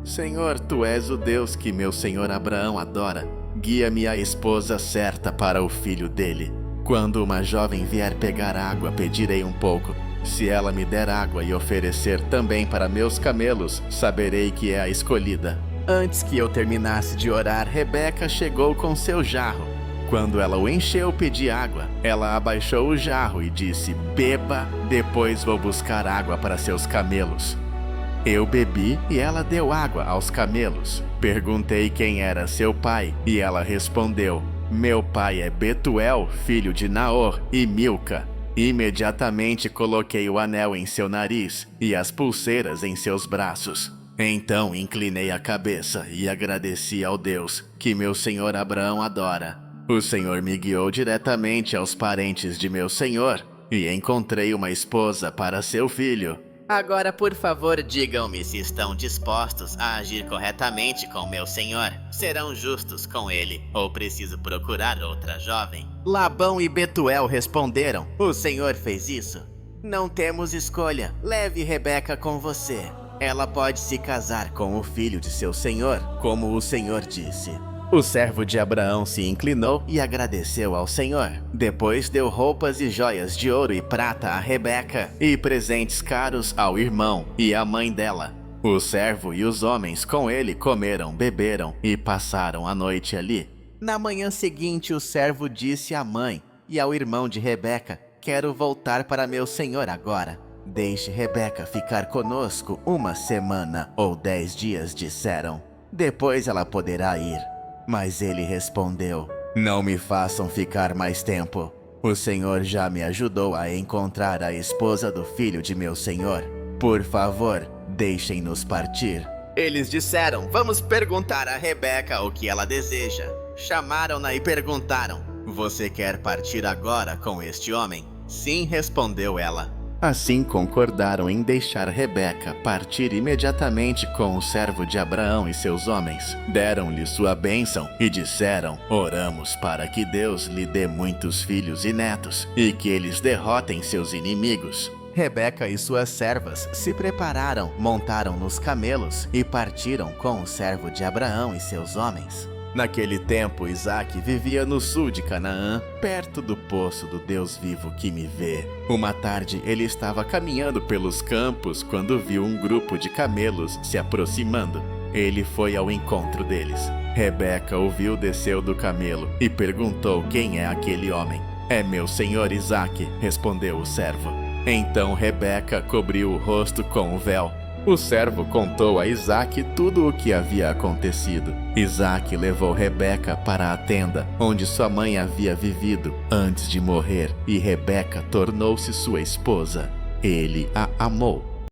Senhor, tu és o Deus que meu senhor Abraão adora. Guia-me a esposa certa para o filho dele. Quando uma jovem vier pegar água, pedirei um pouco. Se ela me der água e oferecer também para meus camelos, saberei que é a escolhida." Antes que eu terminasse de orar, Rebeca chegou com seu jarro. Quando ela o encheu, pedi água. Ela abaixou o jarro e disse: "Beba, depois vou buscar água para seus camelos." Eu bebi e ela deu água aos camelos. Perguntei quem era seu pai e ela respondeu: "Meu pai é Betuel, filho de Naor e Milca." Imediatamente coloquei o anel em seu nariz e as pulseiras em seus braços. Então inclinei a cabeça e agradeci ao Deus que meu senhor Abraão adora. O Senhor me guiou diretamente aos parentes de meu senhor e encontrei uma esposa para seu filho. Agora, por favor, digam-me se estão dispostos a agir corretamente com meu senhor. Serão justos com ele, ou preciso procurar outra jovem? Labão e Betuel responderam: "O senhor fez isso? Não temos escolha. Leve Rebeca com você. Ela pode se casar com o filho de seu senhor, como o senhor disse." O servo de Abraão se inclinou e agradeceu ao Senhor. Depois deu roupas e joias de ouro e prata a Rebeca e presentes caros ao irmão e à mãe dela. O servo e os homens com ele comeram, beberam e passaram a noite ali. Na manhã seguinte, o servo disse à mãe e ao irmão de Rebeca: "Quero voltar para meu senhor agora. Deixe Rebeca ficar conosco 1 semana ou 10 dias", disseram. "Depois ela poderá ir." Mas ele respondeu: "Não me façam ficar mais tempo. O Senhor já me ajudou a encontrar a esposa do filho de meu senhor. Por favor, deixem-nos partir. Eles disseram: vamos perguntar a Rebeca o que ela deseja. Chamaram-na e perguntaram: você quer partir agora com este homem? Sim, respondeu ela. Assim concordaram em deixar Rebeca partir imediatamente com o servo de Abraão e seus homens. Deram-lhe sua bênção e disseram: oramos para que Deus lhe dê muitos filhos e netos, e que eles derrotem seus inimigos. Rebeca e suas servas se prepararam, montaram nos camelos e partiram com o servo de Abraão e seus homens. Naquele tempo, Isaque vivia no sul de Canaã, perto do poço do Deus vivo que me vê. Uma tarde, ele estava caminhando pelos campos quando viu um grupo de camelos se aproximando. Ele foi ao encontro deles. Rebeca o viu, desceu do camelo e perguntou quem é aquele homem. É meu senhor Isaque, respondeu o servo. Então Rebeca cobriu o rosto com o véu. O servo contou a Isaque tudo o que havia acontecido. Isaque levou Rebeca para a tenda onde sua mãe havia vivido antes de morrer, e Rebeca tornou-se sua esposa. Ele a amou.